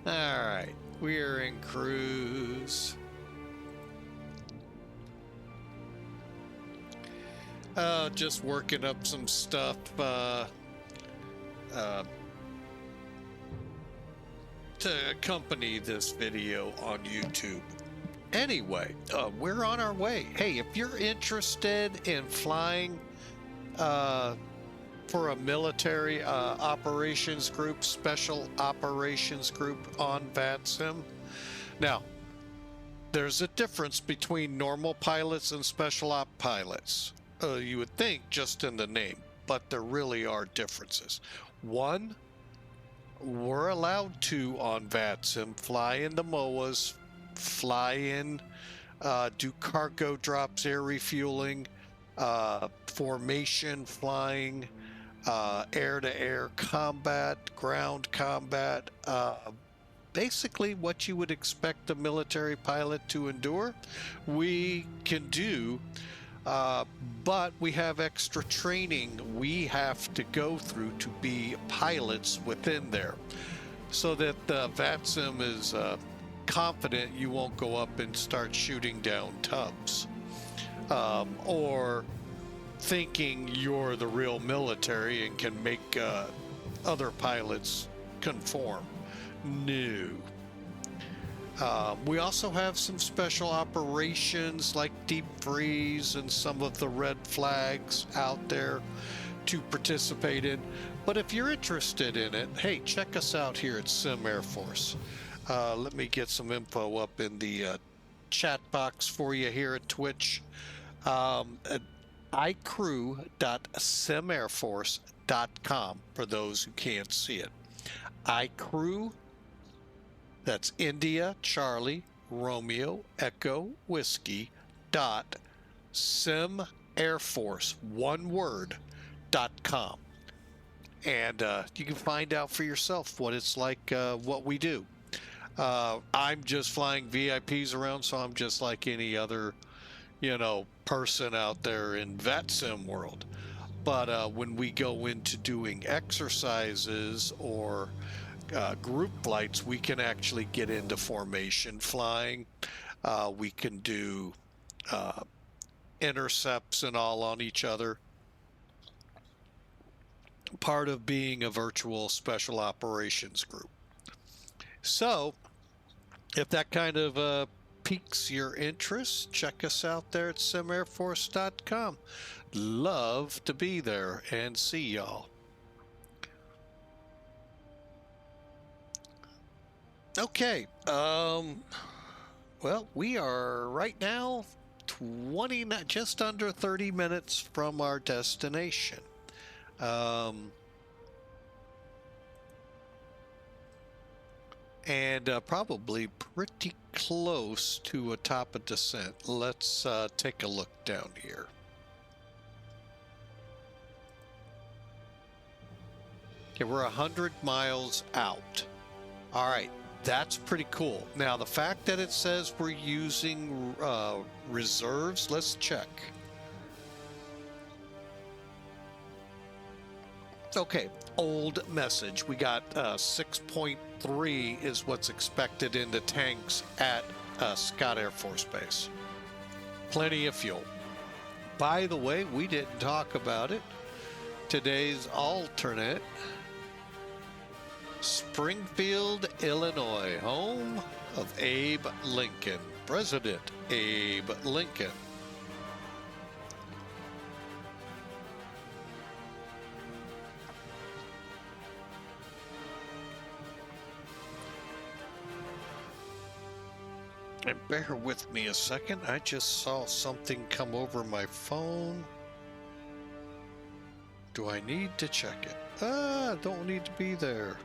All right, we're in cruise. Just working up some stuff to accompany this video on YouTube. Anyway, we're on our way. Hey, if you're interested in flying for a military operations group, special operations group on VATSIM, now there's a difference between normal pilots and special op pilots. You would think just in the name, but there really are differences. One, we're allowed to on VATSIM fly in the MOAs, fly in, do cargo drops, air refueling, formation flying, air-to-air combat, ground combat, basically what you would expect a military pilot to endure, we can do, but we have extra training we have to go through to be pilots within there, so that VATSIM is confident you won't go up and start shooting down tubs, or thinking you're the real military and can make other pilots conform. No. We also have some special operations like deep freeze and some of the red flags out there to participate in. But if you're interested in it, hey, check us out here at Sim Air Force. Let me get some info up in the chat box for you here at Twitch. icrew.simairforce.com for those who can't see it. icrew, that's India, Charlie, Romeo, Echo, Whiskey, .simairforce, one word, .com. And you can find out for yourself what it's like, what we do. I'm just flying VIPs around, so I'm just like any other, person out there in VATSIM world. But when we go into doing exercises or group flights, we can actually get into formation flying. We can do intercepts and all on each other. Part of being a virtual special operations group. So, if that kind of piques your interest, check us out there at simairforce.com. Love to be there and see y'all. Okay, well, we are right now just under 30 minutes from our destination. And probably pretty close to a top of descent. Let's take a look down here. Okay, we're 100 miles out. All right, that's pretty cool. Now, the fact that it says we're using reserves, let's check. Okay, old message. We got 6.3 is what's expected in the tanks at Scott Air Force Base. Plenty of fuel. By the way, we didn't talk about it. Today's alternate, Springfield, Illinois, home of Abe Lincoln, President Abe Lincoln. And bear with me a second, I just saw something come over my phone. Do I need to check it? Don't need to be there.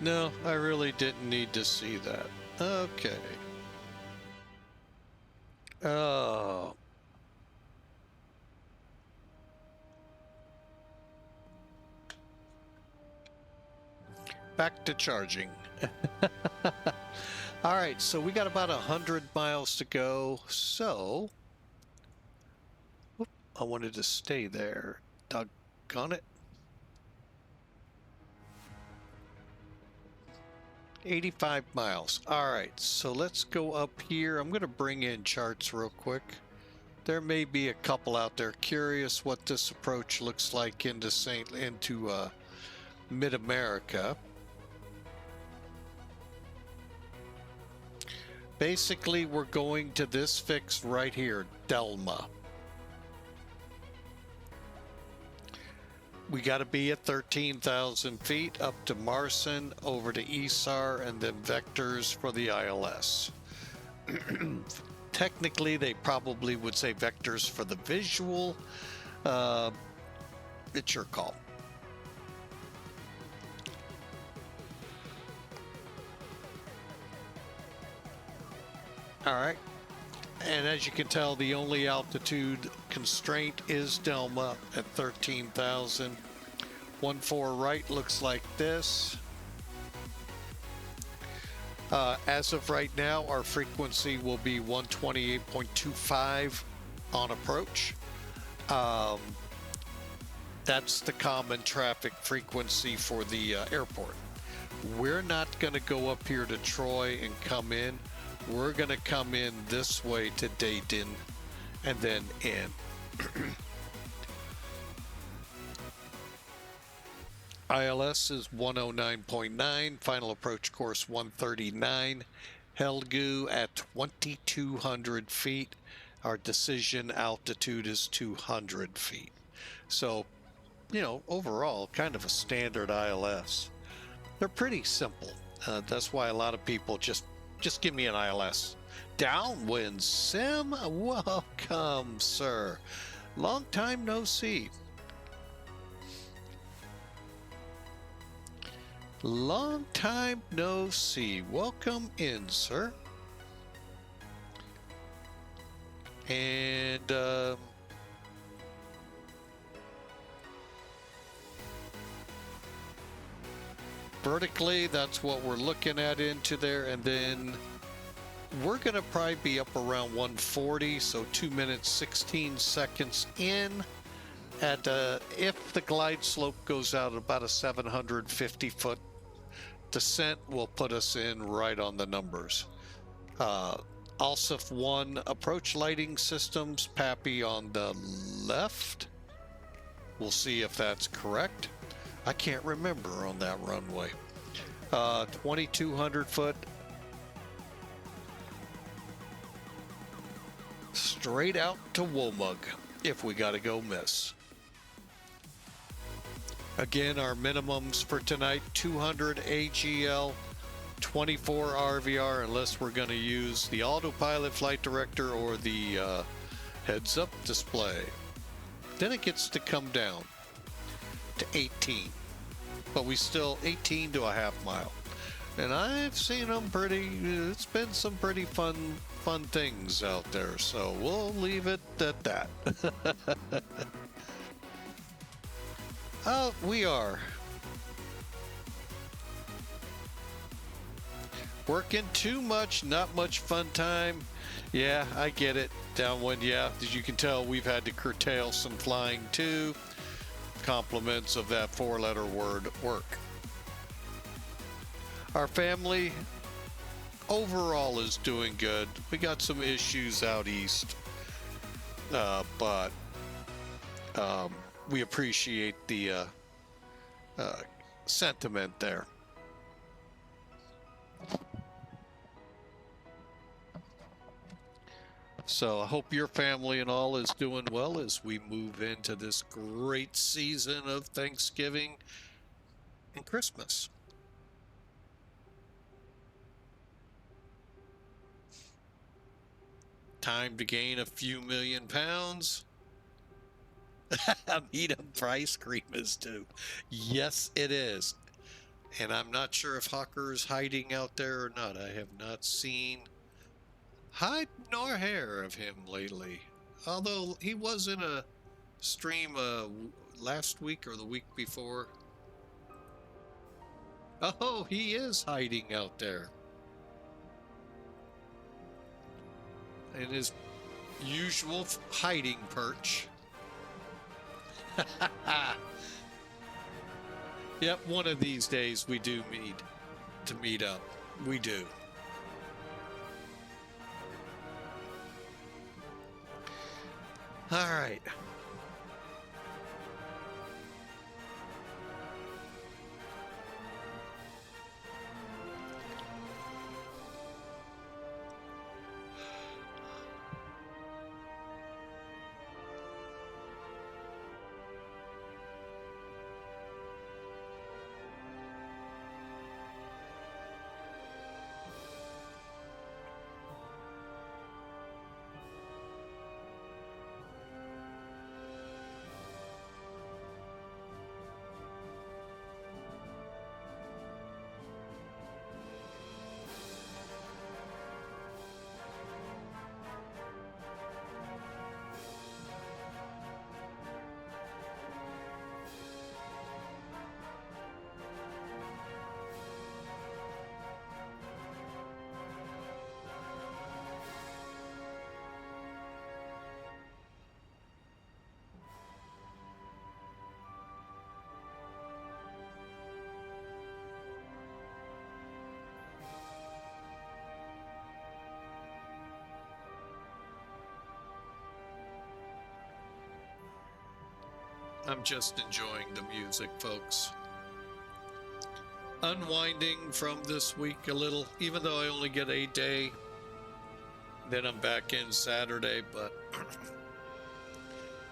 No, I really didn't need to see that. Okay. Oh. Back to charging. All right, so we got about 100 miles to go. So, whoop, I wanted to stay there. Doggone it. 85 miles. All right, so let's go up here. I'm going to bring in charts real quick. There may be a couple out there curious what this approach looks like into Mid-America. Basically, we're going to this fix right here, Delma. We got to be at 13,000 feet up to Marson, over to ESAR, and then vectors for the ILS. Technically, they probably would say vectors for the visual. It's your call. All right. And as you can tell, the only altitude constraint is Delma at 13,000. 14 right looks like this. As of right now, our frequency will be 128.25 on approach. That's the common traffic frequency for the airport. We're not going to go up here to Troy and come in. We're going to come in this way to Dayton and then in. ILS is 109.9, final approach course 139, Helgu at 2,200 feet. Our decision altitude is 200 feet. So, you know, overall, kind of a standard ILS. They're pretty simple. That's why a lot of people just give me an ILS. Downwind Sim, welcome, sir. Long time no see. Long time no see. Welcome in, sir. And vertically, that's what we're looking at into there, and then we're gonna probably be up around 140, so 2 minutes 16 seconds in. At if the glide slope goes out about a 750 foot descent, will put us in right on the numbers. ALSIF 1 approach lighting systems, PAPI on the left. We'll see if that's correct. I can't remember on that runway. 2,200 foot. Straight out to Womug if we got to go miss. Again, our minimums for tonight, 200 AGL, 24 RVR, unless we're going to use the autopilot flight director or the heads-up display. Then it gets to come down to 18, but we still 18 to a half mile. And I've seen them it's been some pretty fun things out there, so we'll leave it at that. We are working too much, not much fun time. Yeah, I get it. Downwind, yeah. As you can tell, we've had to curtail some flying too. Compliments of that 4-letter word, work. Our family overall is doing good. We got some issues out east, but we appreciate the sentiment there. So I hope your family and all is doing well as we move into this great season of Thanksgiving and Christmas. Time to gain a few million pounds. Medium price cream is too. Yes, it is. And I'm not sure if Hawker is hiding out there or not. I have not seen hide nor hair of him lately. Although he was in a stream last week or the week before. Oh, he is hiding out there in his usual hiding perch. Yep, one of these days we do need to meet up. We do. All right. I'm just enjoying the music, folks. Unwinding from this week a little, even though I only get a day. Then I'm back in Saturday, but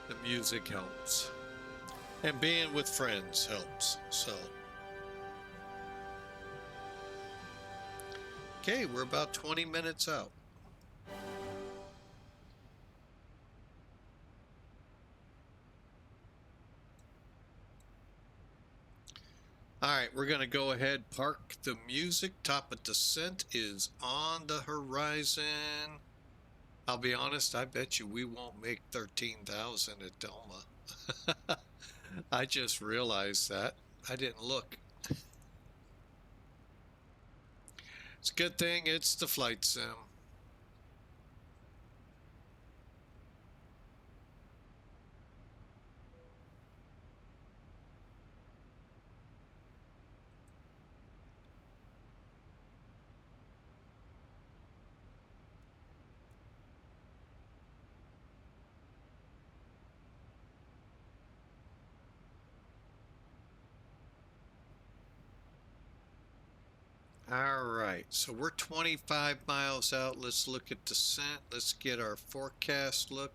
the music helps. And being with friends helps, so. Okay, we're about 20 minutes out. All right, we're going to go ahead, park the music. Top of descent is on the horizon. I'll be honest, I bet you we won't make 13,000 at Delma. I just realized that. I didn't look. It's a good thing it's the flight sim. All right, so we're 25 miles out. Let's look at descent. Let's get our forecast look.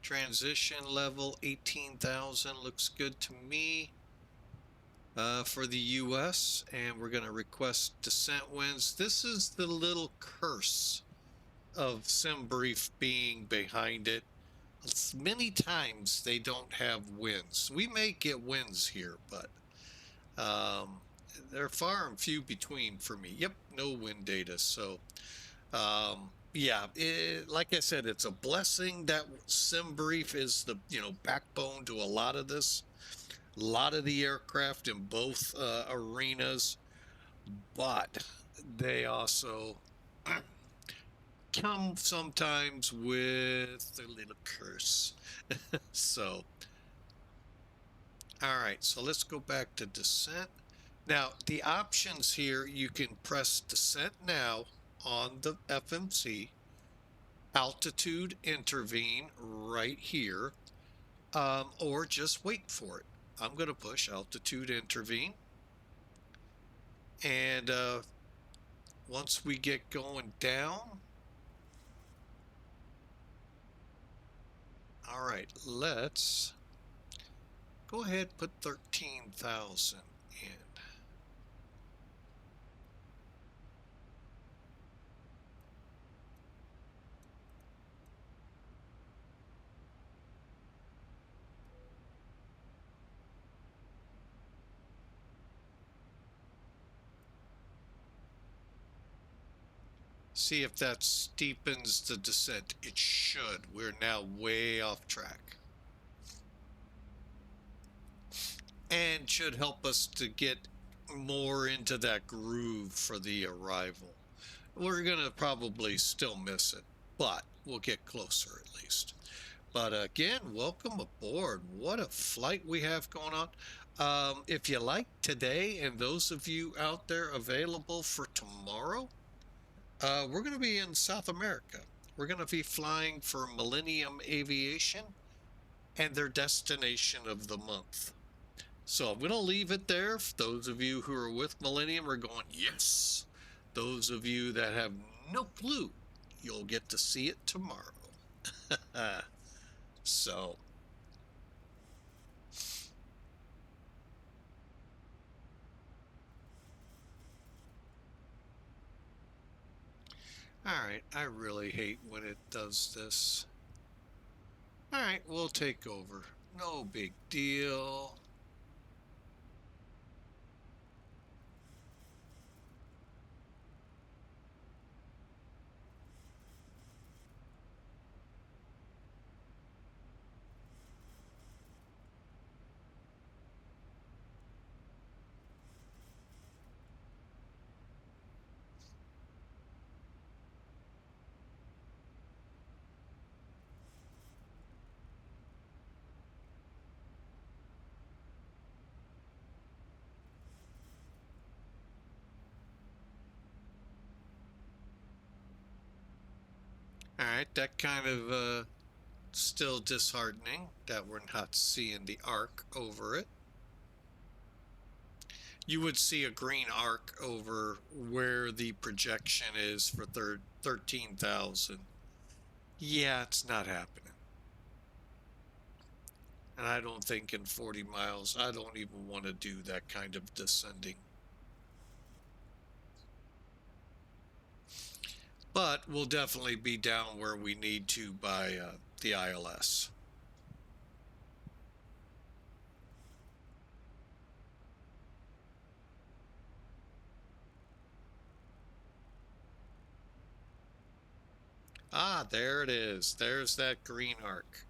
Transition level 18,000 looks good to me for the US, and we're going to request descent winds. This is the little curse of SimBrief being behind it. Many times they don't have winds. We may get winds here, but they're far and few between for me. Yep, no wind data. So, yeah, like I said, it's a blessing that SimBrief is the backbone to a lot of this, a lot of the aircraft in both arenas, but they also come sometimes with a little curse. So, all right, so let's go back to descent. Now, the options here, you can press descent now on the FMC, altitude intervene right here, or just wait for it. I'm going to push altitude intervene. And once we get going down, all right, let's go ahead, put 13,000 in. See if that steepens the descent. It should. We're now way off track. And should help us to get more into that groove for the arrival. We're going to probably still miss it, but we'll get closer at least. But again, welcome aboard. What a flight we have going on. If you like today, and those of you out there available for tomorrow, we're going to be in South America. We're going to be flying for Millennium Aviation and their destination of the month. So I'm going to leave it there. For those of you who are with Millennium are going, yes. Those of you that have no clue, you'll get to see it tomorrow. So, all right, I really hate when it does this. All right, we'll take over. No big deal. All right, that kind of still disheartening that we're not seeing the arc over it. You would see a green arc over where the projection is for 13,000. Yeah, it's not happening. And I don't think in 40 miles, I don't even want to do that kind of descending. But we'll definitely be down where we need to by the ILS. Ah, there it is. There's that green arc.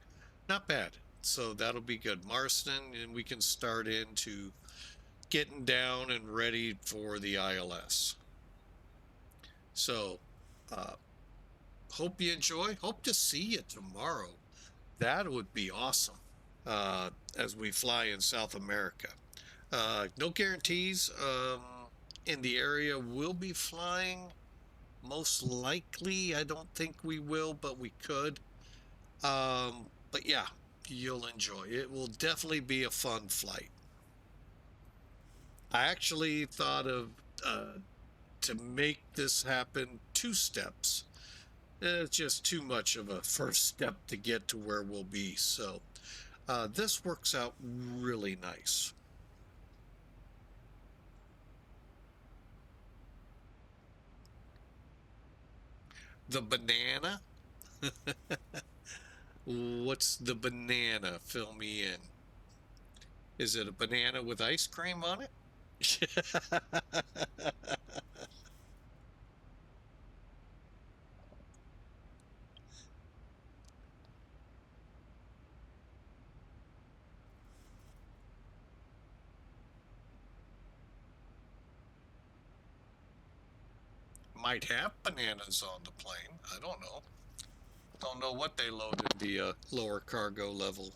Not bad. So that'll be good. Marston, and we can start into getting down and ready for the ILS. So, hope you enjoy. Hope to see you tomorrow. That would be awesome as we fly in South America. No guarantees in the area we'll be flying. Most likely, I don't think we will, but we could. But yeah, you'll enjoy it. It will definitely be a fun flight. I actually thought of to make this happen 2 steps. It's just too much of a first step to get to where we'll be. So this works out really nice. The banana? What's the banana? Fill me in. Is it a banana with ice cream on it? Might have bananas on the plane. I don't know. Don't know what they load in the lower cargo level.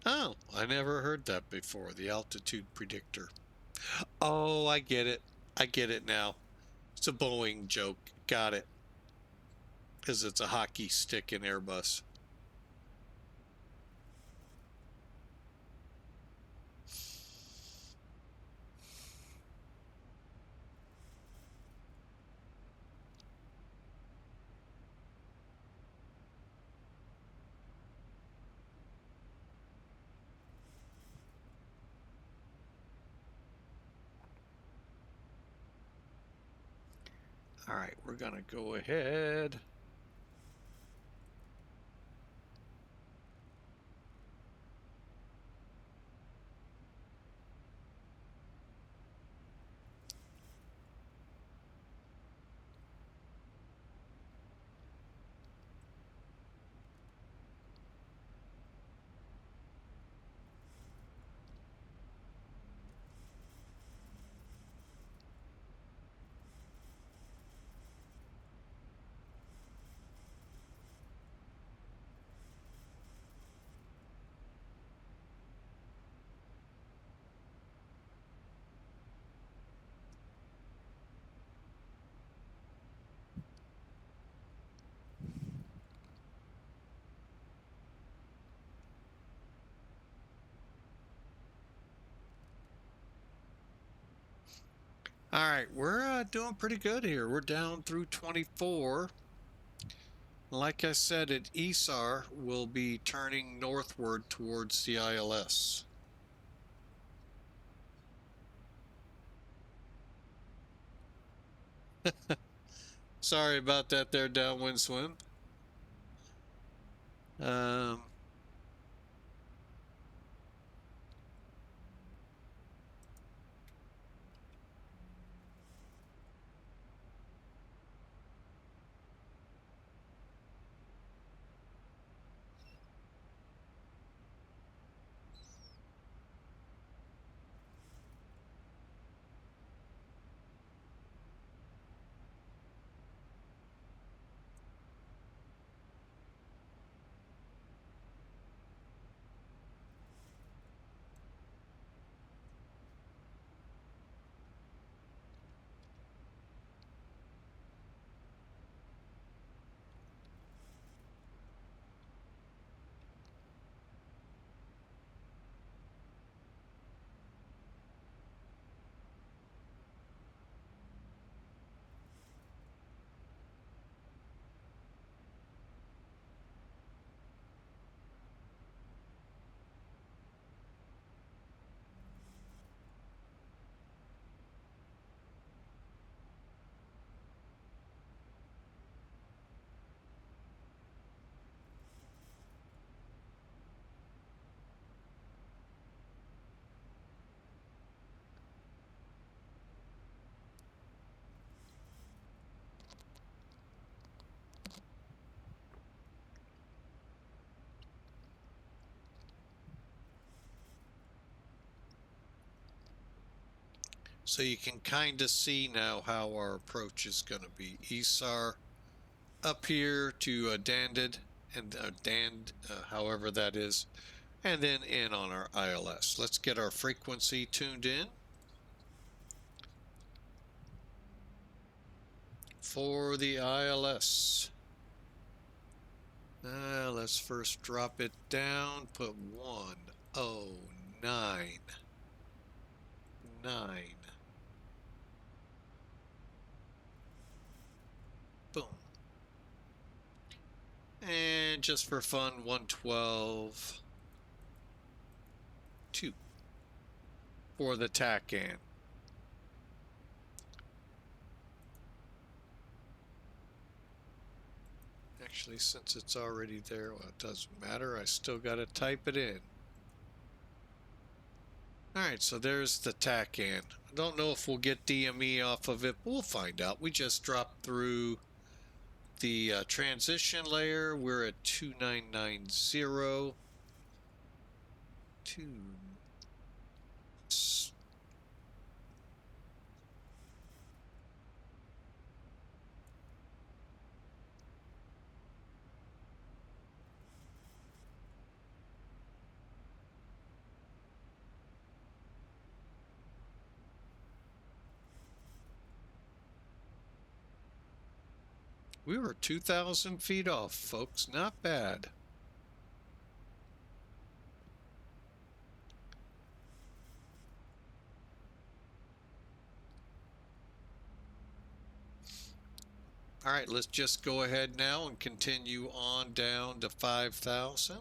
Oh, I never heard that before. The altitude predictor. Oh, I get it. I get it now. It's a Boeing joke. Got it. Because it's a hockey stick in Airbus. All right, we're going to go ahead. All right, we're doing pretty good here. We're down through 24. Like I said, at ESAR, we'll be turning northward towards the ILS. Sorry about that there, Downwind Swim. So you can kind of see now how our approach is going to be. ESAR up here to Danded, and however that is, and then in on our ILS. Let's get our frequency tuned in. For the ILS. Let's first drop it down, put 1099. Boom. And just for fun, 112.2 for the TACAN. Actually, since it's already there, well, it doesn't matter. I still got to type it in. All right, so there's the TACAN. I don't know if we'll get DME off of it, but we'll find out. We just dropped through the transition layer. We're at 2990. We were 2,000 feet off, folks. Not bad. All right, let's just go ahead now and continue on down to 5,000.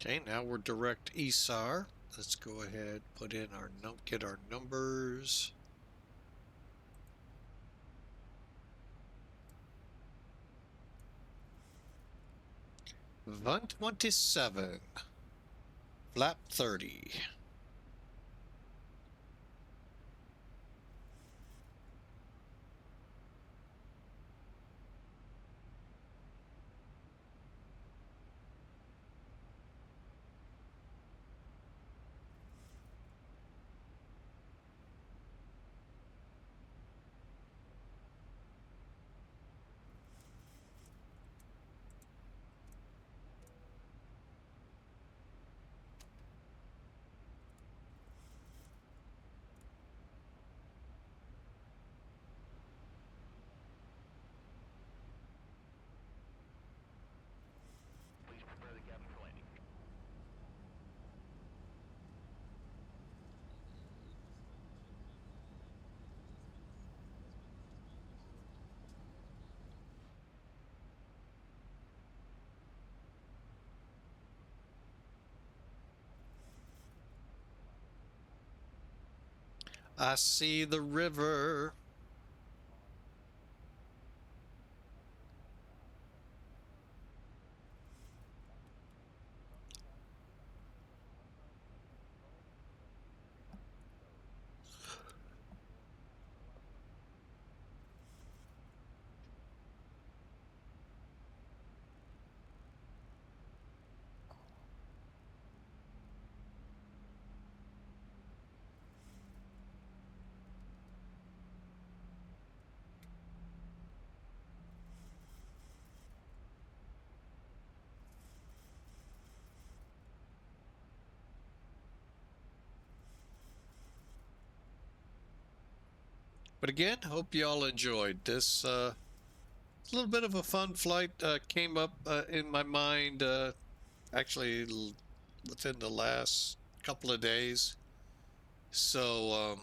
Okay, now we're direct ESAR. Let's go ahead, put in our get our numbers. (127), flap 30. Please prepare the cabin for landing. I see the river. But again, hope you all enjoyed this. A little bit of a fun flight came up in my mind actually within the last couple of days. So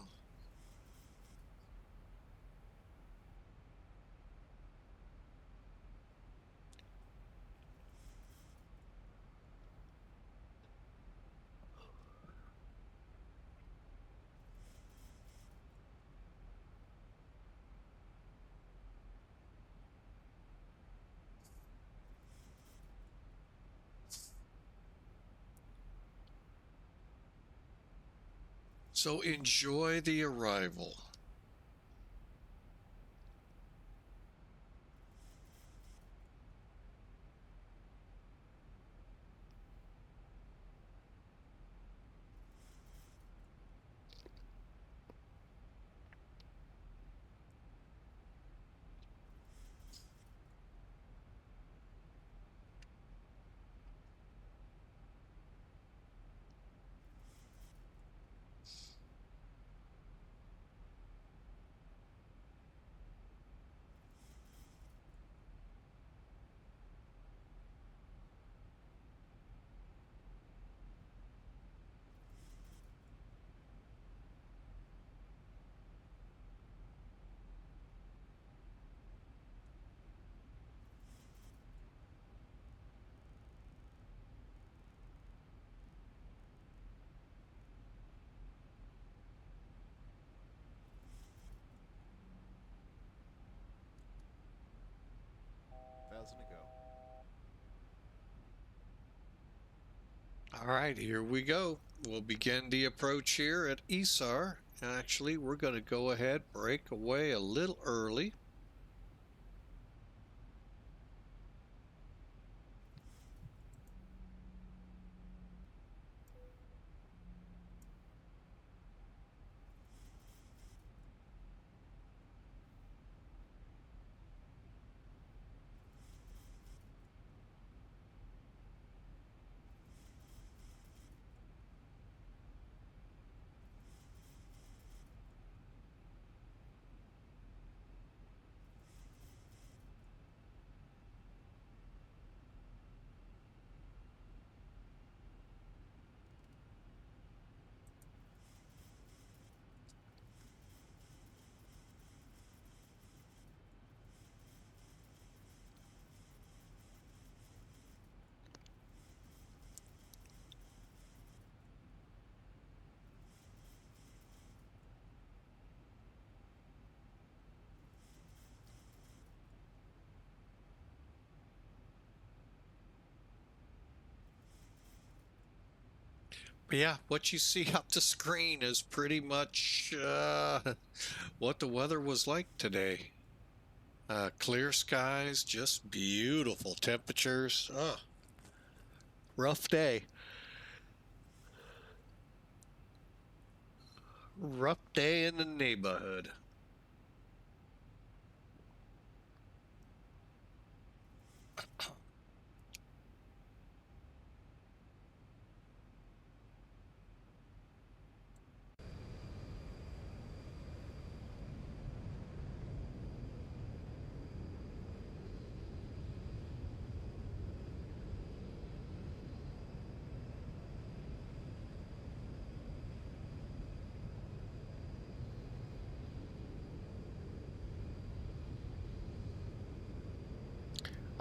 so enjoy the arrival. Thousand to go. All right, here we go. We'll begin the approach here at ESAR. Actually, we're going to go ahead, break away a little early. Yeah, what you see up the screen is pretty much what the weather was like today. Clear skies, just beautiful temperatures. Oh, rough day. Rough day in the neighborhood.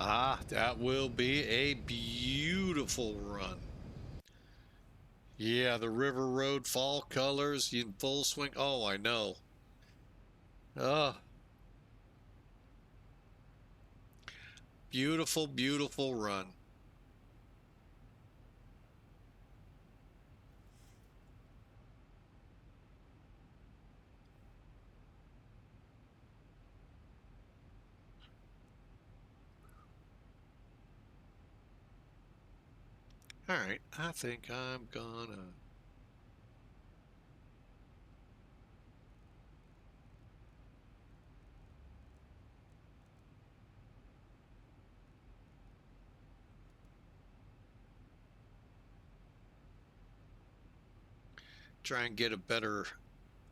Ah, that will be a beautiful run. Yeah, the River Road fall colors in full swing. Oh, I know. Oh, beautiful, beautiful run. All right, I think I'm gonna. Try and get a better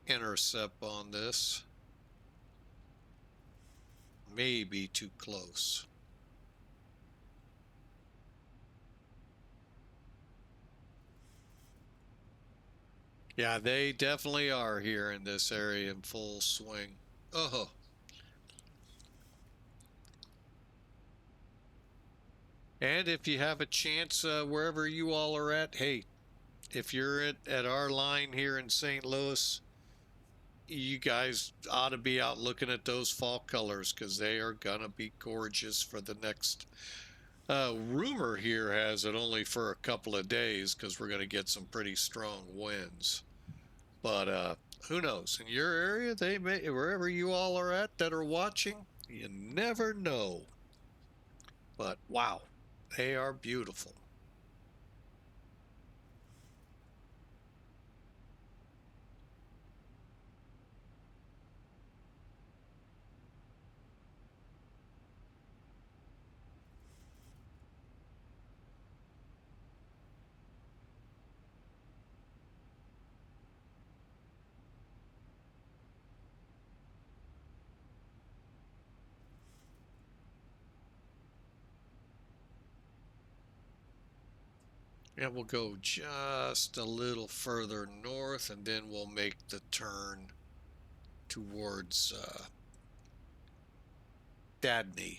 intercept on this. Maybe too close. Yeah, they definitely are here in this area in full swing. Oh, and if you have a chance, wherever you all are at, hey, if you're at our line here in St. Louis, you guys ought to be out looking at those fall colors because they are gonna be gorgeous for the next. Rumor here has it only for a couple of days because we're gonna get some pretty strong winds. But who knows? In your area, they may, wherever you all are at that are watching, you never know. But wow, they are beautiful. And we'll go just a little further north and then we'll make the turn towards Dadney.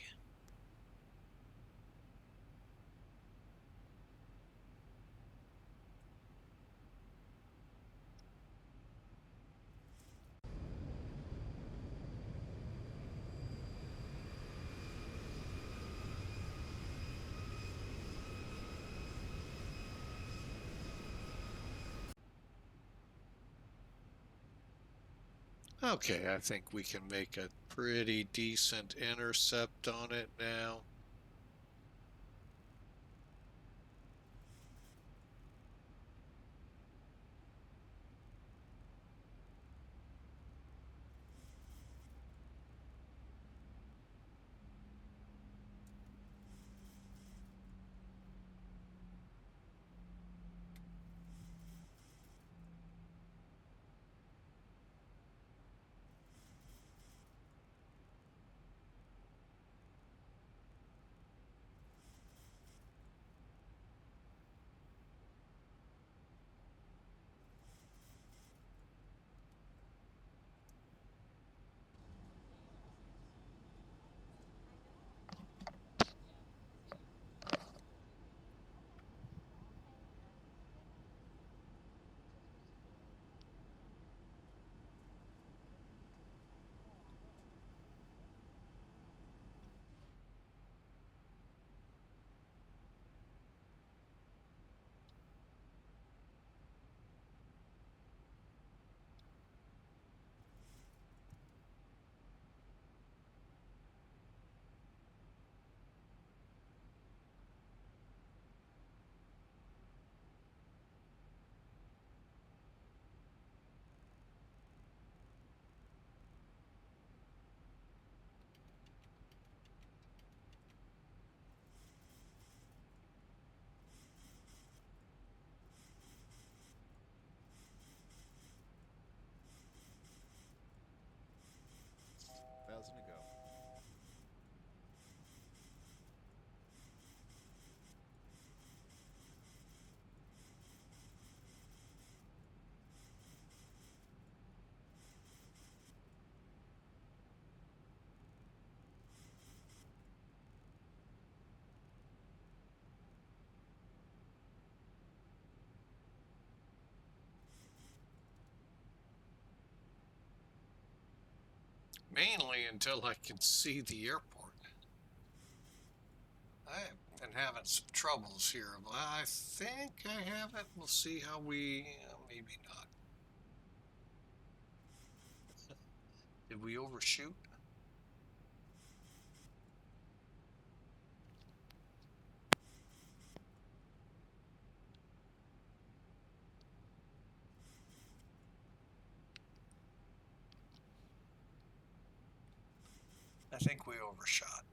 Okay, I think we can make a pretty decent intercept on it now. Mainly until I can see the airport. I've been having some troubles here. I think I have it. We'll see how we... maybe not. Did we overshoot? I think we overshot.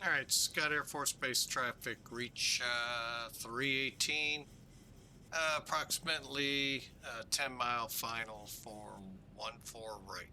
All right, Scott Air Force Base traffic, reach 318, approximately 10-mile final for 14 right.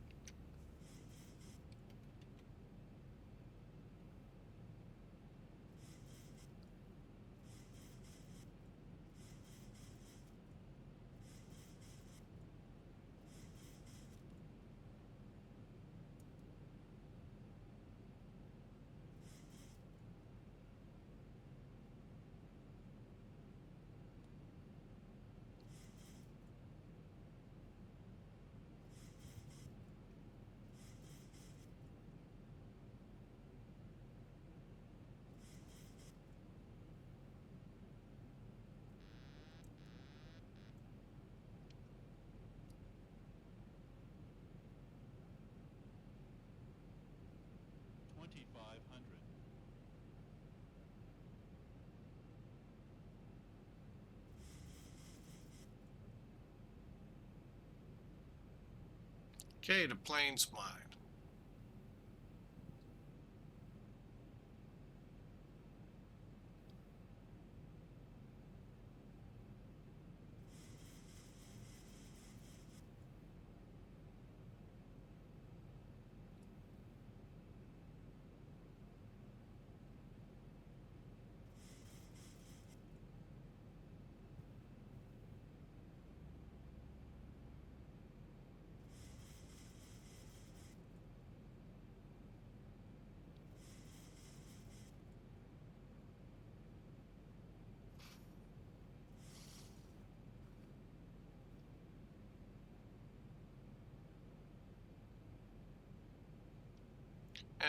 Okay, the plane's mine.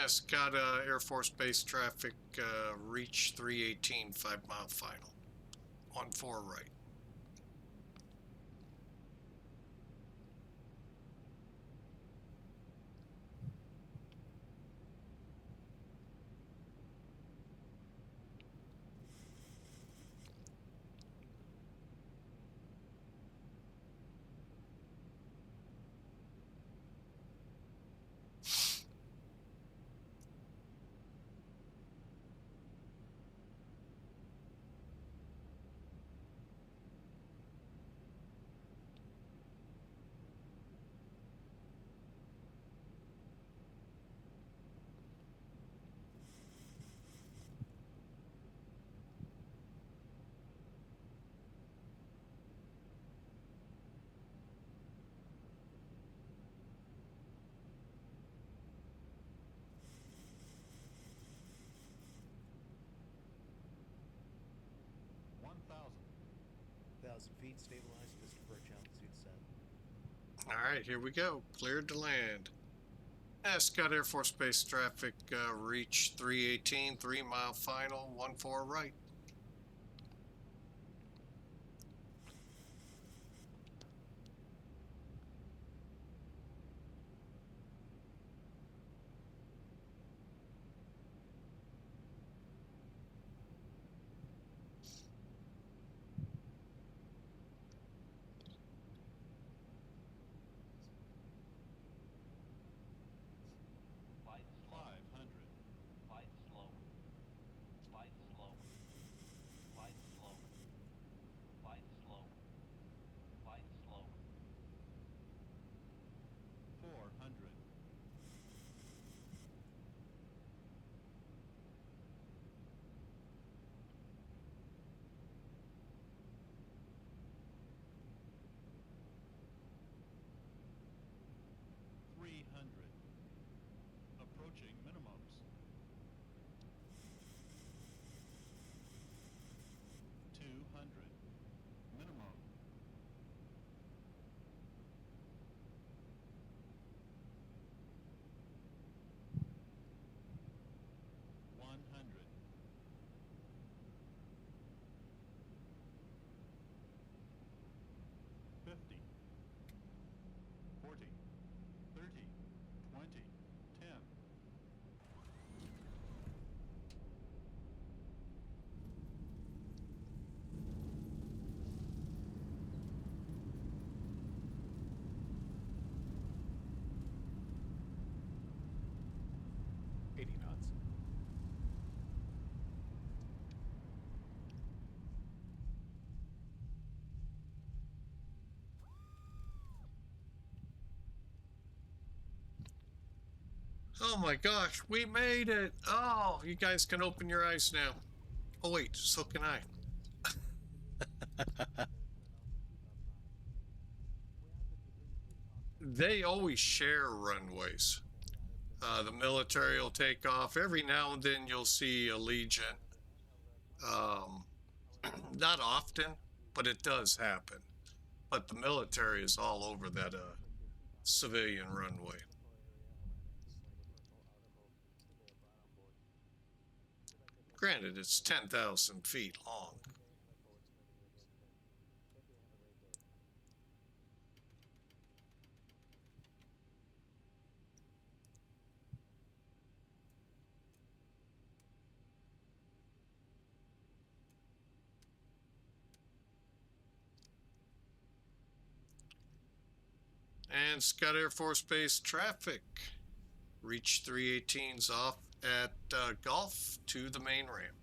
Scott Air Force Base traffic, reach 318, 5-mile final. 14 right. Feet stabilized, Mr. Birch, altitude set. All right, here we go. Cleared to land. Scott Air Force Base traffic, reach 318, 3-mile final, 14 right. Oh my gosh, we made it! Oh, you guys can open your eyes now. Oh wait, so can I. They always share runways. The military will take off. Every now and then you'll see Allegiant. Not often, but it does happen. But the military is all over that civilian runway. Granted, it's 10,000 feet long. And Scott Air Force Base traffic. Reach 318s off at Gulf to the main ramp.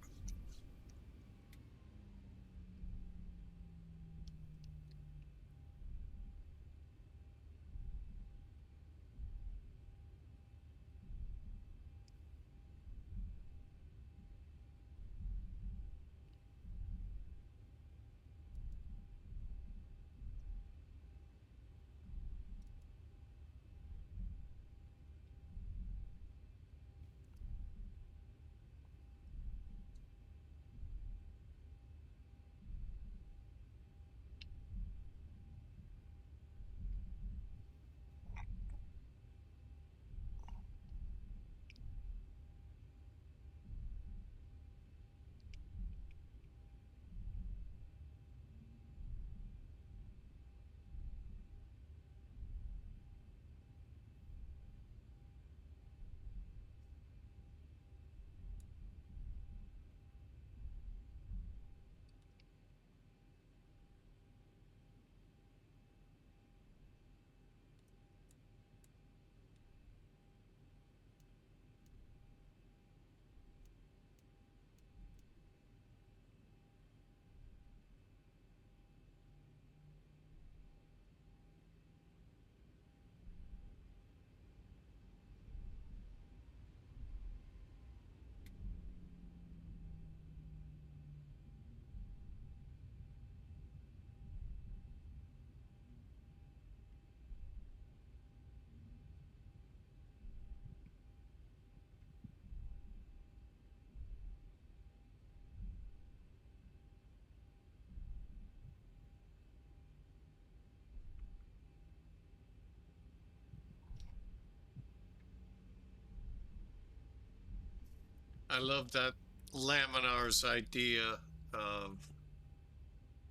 I love that Laminar's idea of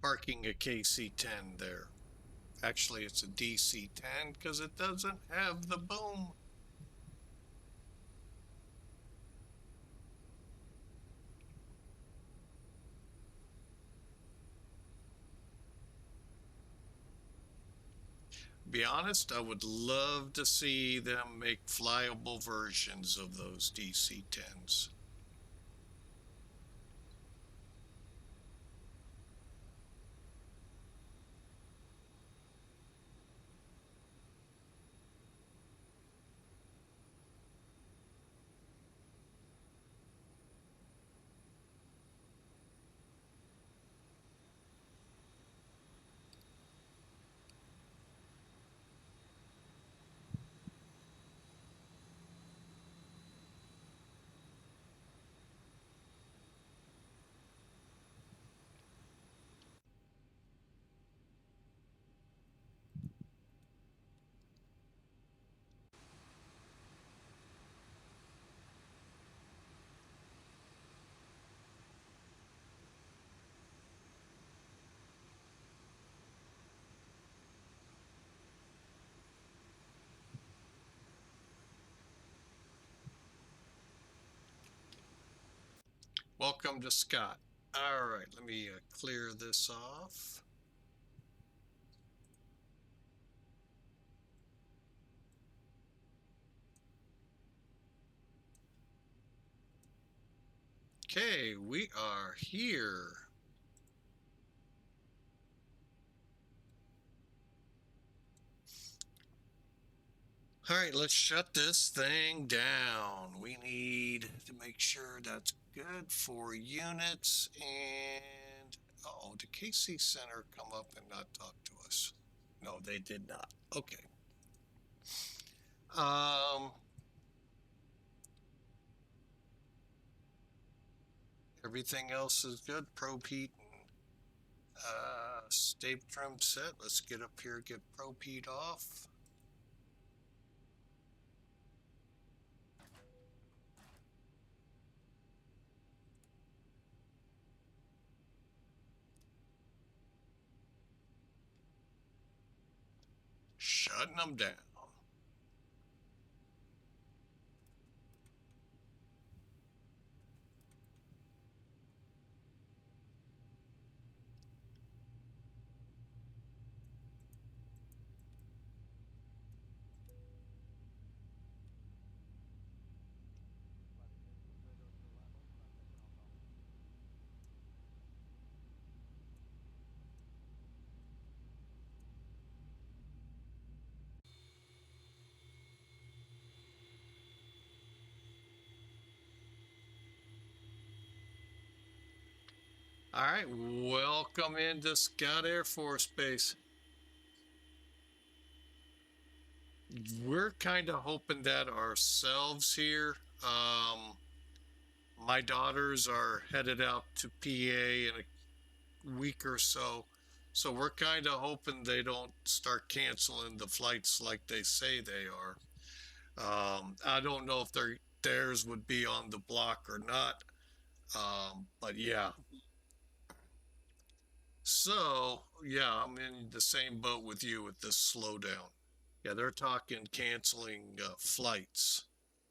parking a KC-10 there. Actually, it's a DC-10 because it doesn't have the boom. Be honest, I would love to see them make flyable versions of those DC-10s. Welcome to Scott. All right, let me clear this off. Okay, we are here. All right, let's shut this thing down. We need to make sure that's good for units. And oh, did KC Center come up and not talk to us? No, they did not. Okay. Everything else is good. Probe heat and stave trim set. Let's get up here, get probe heat off. Shutting them down. All right, welcome into Scott Air Force Base. We're kind of hoping that ourselves here. My daughters are headed out to PA in a week or so. So we're kind of hoping they don't start canceling the flights like they say they are. I don't know if theirs would be on the block or not. But yeah. So, yeah, I'm in the same boat with you with this slowdown. Yeah, they're talking canceling flights.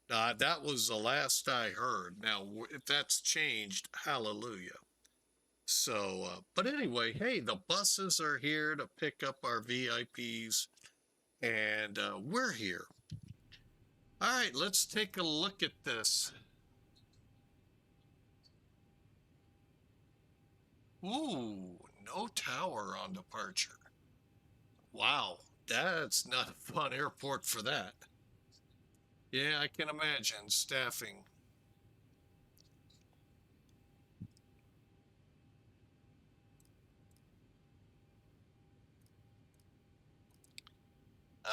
That was the last I heard. Now, if that's changed, hallelujah. So, but anyway, hey, the buses are here to pick up our VIPs, and we're here. All right, let's take a look at this. Ooh, no tower on departure. Wow, that's not a fun airport for that. Yeah, I can imagine staffing.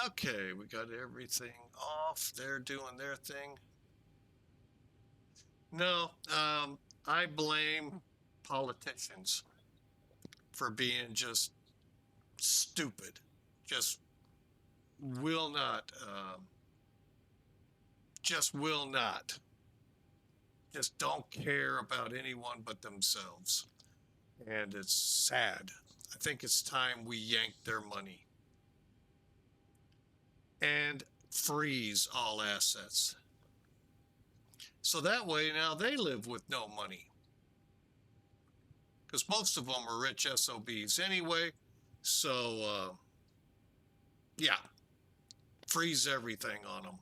Okay, we got everything off. They're doing their thing. No, I blame politicians for being just stupid. Just will not, just will not. Just don't care about anyone but themselves. And it's sad. I think it's time we yank their money and freeze all assets. So that way now they live with no money. Because most of them are rich SOBs anyway. So, yeah, freeze everything on them.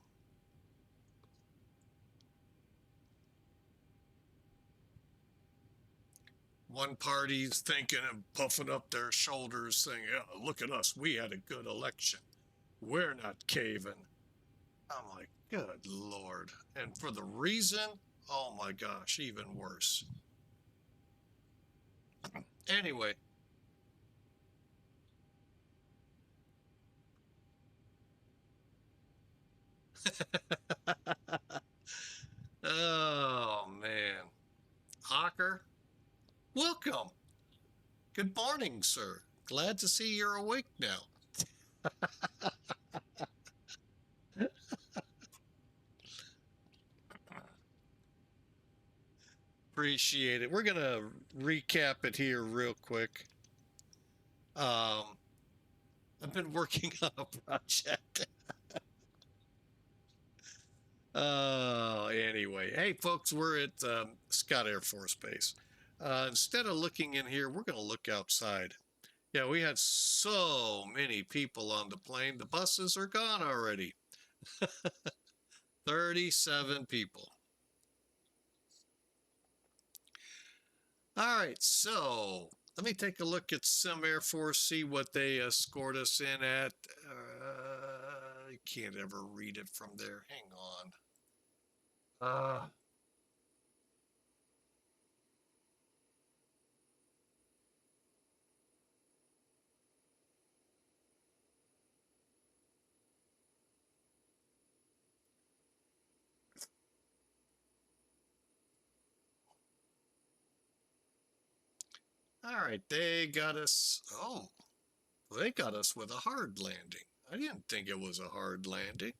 One party's thinking and puffing up their shoulders saying, yeah, look at us, we had a good election. We're not caving. I'm like, good Lord. And for the reason, oh my gosh, even worse. Anyway. Oh, man. Hawker, welcome. Good morning, sir. Glad to see you're awake now. Appreciate it. We're going to recap it here real quick. I've been working on a project. Anyway, hey folks, we're at Scott Air Force Base. Instead of looking in here, we're going to look outside. Yeah, we had so many people on the plane. The buses are gone already. 37 people. All right, so let me take a look at Sim Air Force, see what they scored us in at. can't ever read it from there. Hang on. All right, they got us. Oh, they got us with a hard landing. I didn't think it was a hard landing.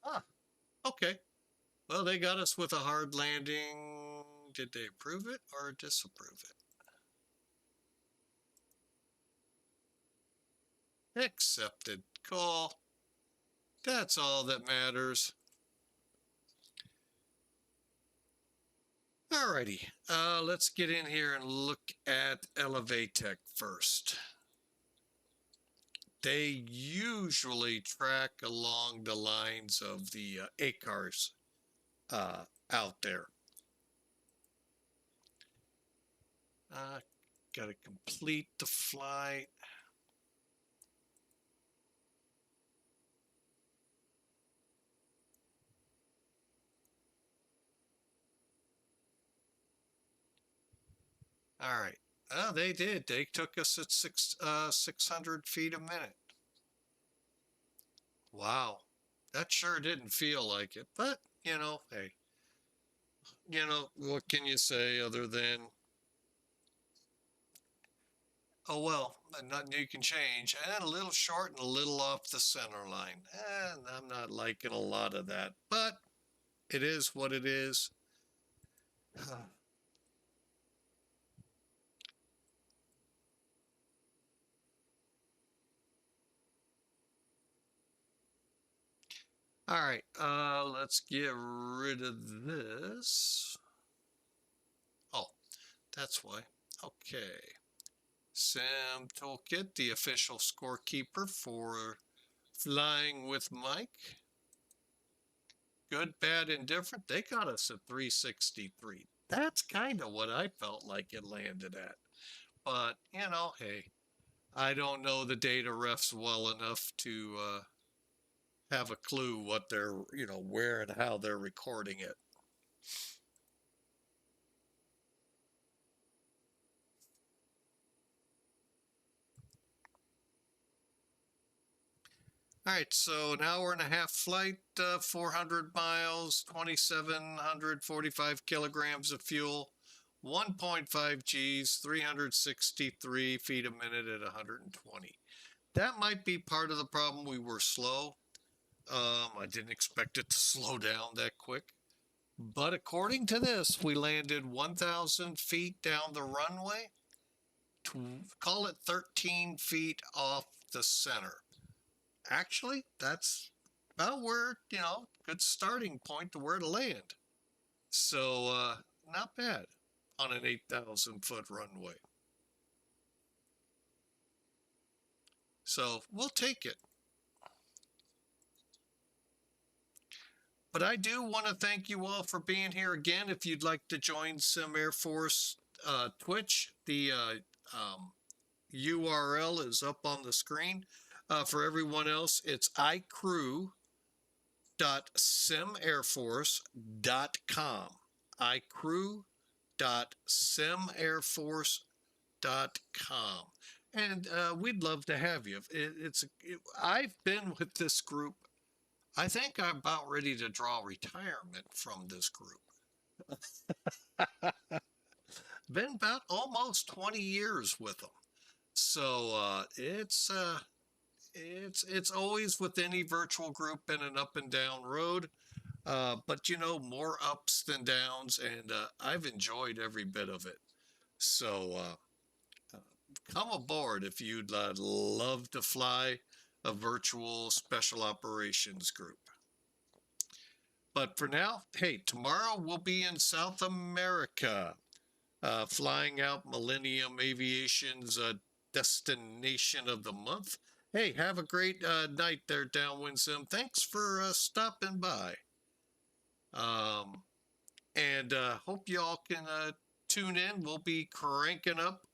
Ah, okay. Well, they got us with a hard landing. Did they approve it or disapprove it? Accepted. Cool. That's all that matters. Alrighty, let's get in here and look at Elevatech first. They usually track along the lines of the ACARs out there. Got to complete the flight. All right. Oh, they did. They took us at 600 feet a minute. Wow. That sure didn't feel like it. But, you know, hey. You know, what can you say other than, oh, well, nothing you can change. And a little short and a little off the center line. And I'm not liking a lot of that. But it is what it is. All right, let's get rid of this. Oh, that's why. Okay. Sim Toolkit, the official scorekeeper for Flying with Mike. Good, bad, indifferent. They got us at 363. That's kind of what I felt like it landed at. But, you know, hey, I don't know the data refs well enough to have a clue what they're, you know, where and how they're recording it. All right, so an hour and a half flight, 400 miles, 2,745 kilograms of fuel, 1.5 Gs, 363 feet a minute at 120. That might be part of the problem. We were slow. I didn't expect it to slow down that quick. But according to this, we landed 1,000 feet down the runway, call it 13 feet off the center. Actually, that's about where, you know, good starting point to where to land. So, not bad on an 8,000 foot runway. So we'll take it. But I do want to thank you all for being here again. If you'd like to join Sim Air Force Twitch, the URL is up on the screen. For everyone else, it's icrew.simairforce.com. icrew.simairforce.com. And we'd love to have you. I've been with this group. I think I'm about ready to draw retirement from this group. Been about almost 20 years with them. So it's always with any virtual group been an up and down road. But you know, more ups than downs, and I've enjoyed every bit of it. So come aboard if you'd love to fly a virtual special operations group. But for now, hey, tomorrow we'll be in South America, flying out Millennium Aviation's destination of the month. Hey, have a great night there, Downwind Sim. Thanks for stopping by. And hope y'all can tune in. We'll be cranking up,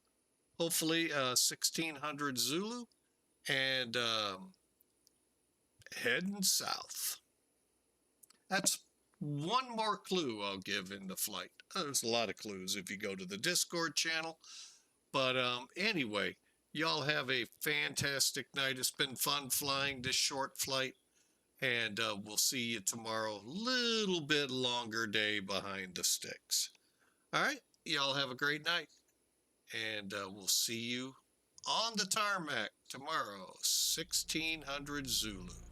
hopefully, 1600 Zulu. And heading south. That's one more clue I'll give in the flight. There's a lot of clues if you go to the Discord channel. But anyway, y'all have a fantastic night. It's been fun flying this short flight. And we'll see you tomorrow. Little bit longer day behind the sticks. All right. Y'all have a great night. And we'll see you on the tarmac tomorrow, 1600 Zulu.